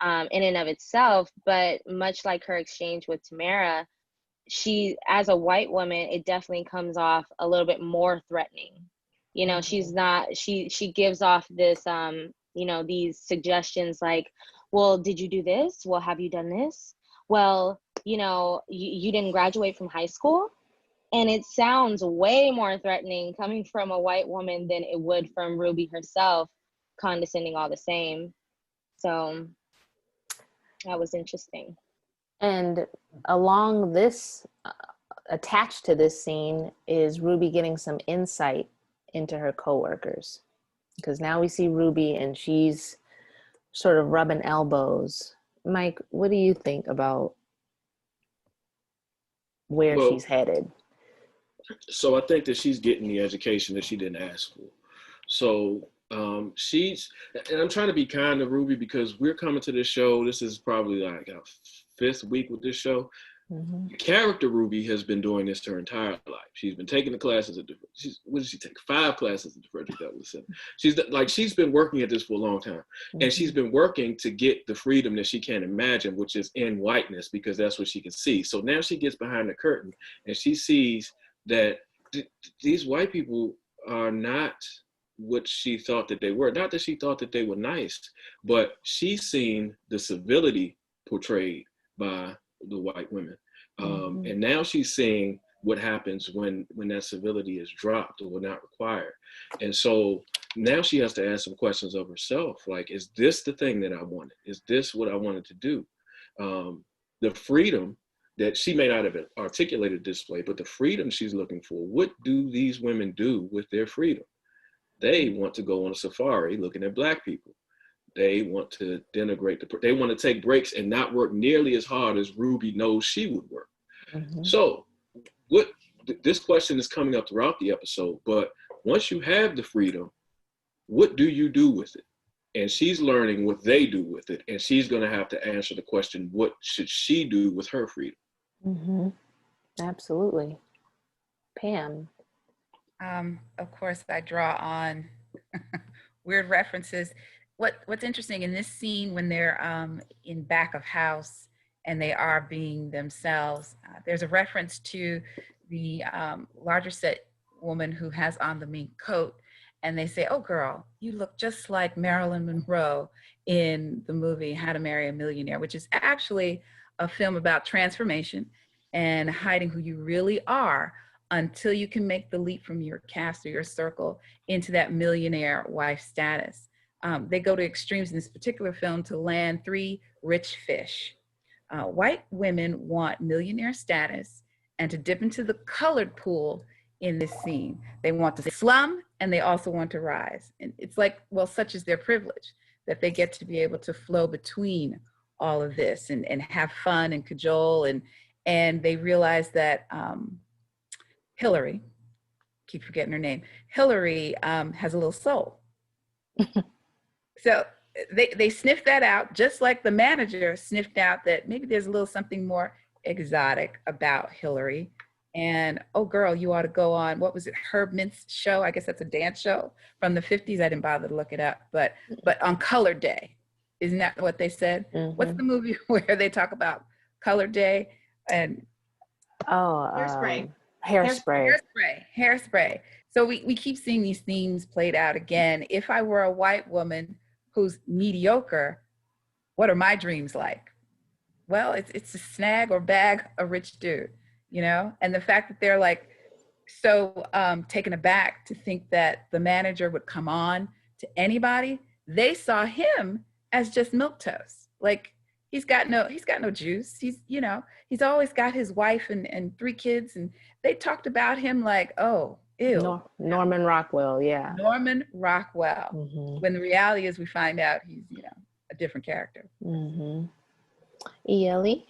in and of itself. But much like her exchange with Tamara, she, as a white woman, it definitely comes off a little bit more threatening. You know, she's not, she gives off this, you know, these suggestions like, well, did you do this? Well, have you done this? Well, you know, you didn't graduate from high school. And it sounds way more threatening coming from a white woman than it would from Ruby herself, condescending all the same. So that was interesting. And along this, attached to this scene, is Ruby getting some insight into her coworkers. Because now we see Ruby and she's sort of rubbing elbows. Mike, what do you think about where she's headed? So I think that she's getting the education that she didn't ask for. So she's, and I'm trying to be kind to Ruby because we're coming to this show. This is probably like our 5th week with this show. The character Ruby has been doing this her entire life. She's been taking the classes at what did she take? 5 classes at the Frederick Douglass Center. She's been working at this for a long time, and she's been working to get the freedom that she can't imagine, which is in whiteness, because that's what she can see. So now she gets behind the curtain and she sees that these white people are not what she thought that they were. Not that she thought that they were nice, but she's seen the civility portrayed by the white women. And now she's seeing what happens when that civility is dropped or not required. And so now she has to ask some questions of herself. Like, is this the thing that I wanted? Is this what I wanted to do? The freedom that she may not have articulated this way, but the freedom she's looking for, what do these women do with their freedom? They want to go on a safari looking at black people. They want to denigrate they want to take breaks and not work nearly as hard as Ruby knows she would work. So this question is coming up throughout the episode, but once you have the freedom, what do you do with it? And she's learning what they do with it. And she's going to have to answer the question, what should she do with her freedom? Absolutely. Pam. Of course, I draw on weird references. What's interesting in this scene when they're in back of house and they are being themselves, there's a reference to the larger set woman who has on the mink coat, and they say, oh girl, you look just like Marilyn Monroe in the movie How to Marry a Millionaire, which is actually a film about transformation and hiding who you really are until you can make the leap from your caste or your circle into that millionaire wife status. They go to extremes in this particular film to land 3 rich fish. White women want millionaire status and to dip into the colored pool in this scene. They want to slum and they also want to rise. And it's like, well, such is their privilege that they get to be able to flow between all of this and have fun and cajole. And they realize that Hillary, keep forgetting her name, Hillary has a little soul. So they sniffed that out, just like the manager sniffed out that maybe there's a little something more exotic about Hillary. And oh girl, you ought to go on, what was it, Herb Mintz's show? I guess that's a dance show from the 50s. I didn't bother to look it up, but on Color Day, isn't that what they said? What's the movie where they talk about Color Day? And Hairspray. Hairspray. So we keep seeing these themes played out again. If I were a white woman who's mediocre, what are my dreams like? Well, it's to snag or bag a rich dude, you know? And the fact that they're like so taken aback to think that the manager would come on to anybody, they saw him as just milquetoast. Like he's got no juice. He's always got his wife and 3 kids, and they talked about him like, oh, ew. Norman Rockwell, yeah. Norman Rockwell. When the reality is we find out he's, a different character. Ellie?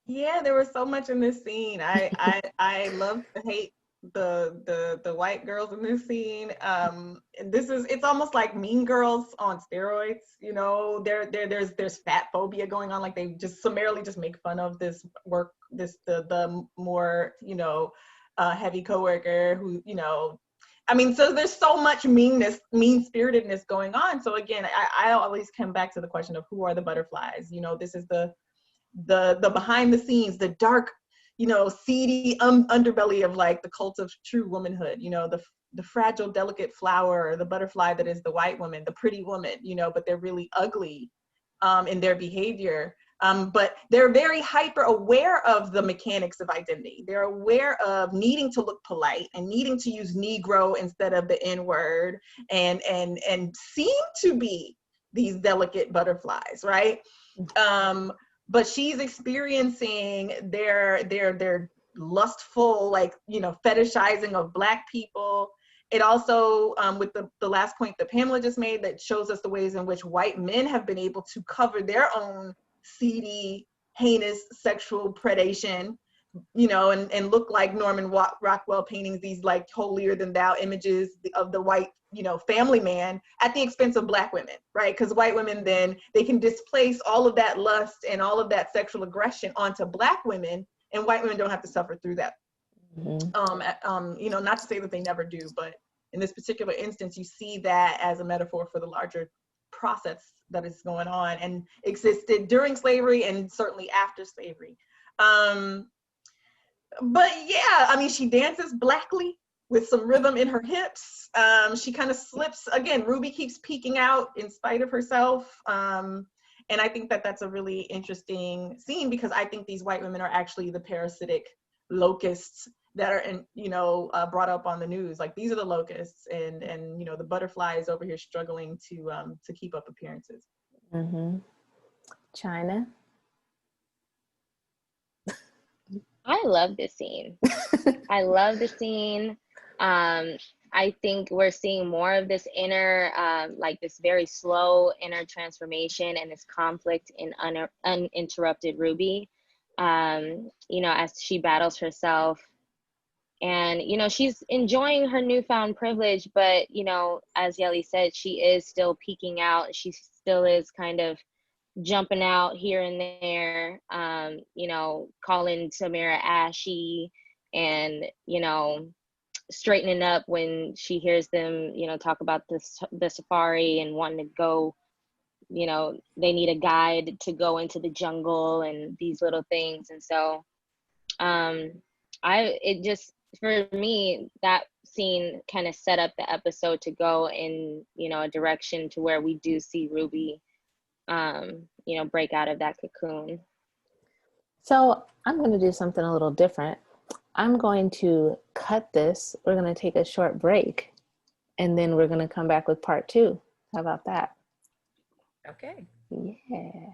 Yeah, there was so much in this scene. I love to hate the white girls in this scene. It's almost like Mean Girls on steroids. There's fat phobia going on. Like they just summarily just make fun of this work, the more heavy coworker who so there's so much mean-spiritedness going on. So again, I always come back to the question of who are the butterflies. This is the behind the scenes, the dark, seedy underbelly of like the cult of true womanhood. The fragile, delicate flower, the butterfly that is the white woman, the pretty woman. But they're really ugly in their behavior. But they're very hyper aware of the mechanics of identity. They're aware of needing to look polite and needing to use Negro instead of the N word, and seem to be these delicate butterflies, right? But she's experiencing their lustful, fetishizing of Black people. It also, with the last point that Pamela just made, that shows us the ways in which white men have been able to cover their own seedy, heinous sexual predation, and look like Norman Rockwell paintings, these like holier than thou images of the white, family man at the expense of Black women, right? Because white women then, they can displace all of that lust and all of that sexual aggression onto Black women, and white women don't have to suffer through that. Not to say that they never do, but in this particular instance, you see that as a metaphor for the larger process that is going on and existed during slavery and certainly after slavery. But yeah, she dances blackly with some rhythm in her hips. She kind of slips, again, Ruby keeps peeking out in spite of herself. And I think that that's a really interesting scene, because I think these white women are actually the parasitic locusts that are brought up on the news. Like, these are the locusts, and the butterflies over here struggling to keep up appearances. China? I love this scene. I love the scene. I think we're seeing more of this inner, this very slow inner transformation and this conflict in uninterrupted Ruby, as she battles herself. And, she's enjoying her newfound privilege, but, as Yeli said, she is still peeking out. She still is kind of jumping out here and there, calling Samira ashy and, straightening up when she hears them, talk about the safari and wanting to go, they need a guide to go into the jungle and these little things. And so for me, that scene kind of set up the episode to go in, a direction to where we do see Ruby, break out of that cocoon. So I'm going to do something a little different. I'm going to cut this. We're going to take a short break, and then we're going to come back with part 2. How about that? Okay. Yeah.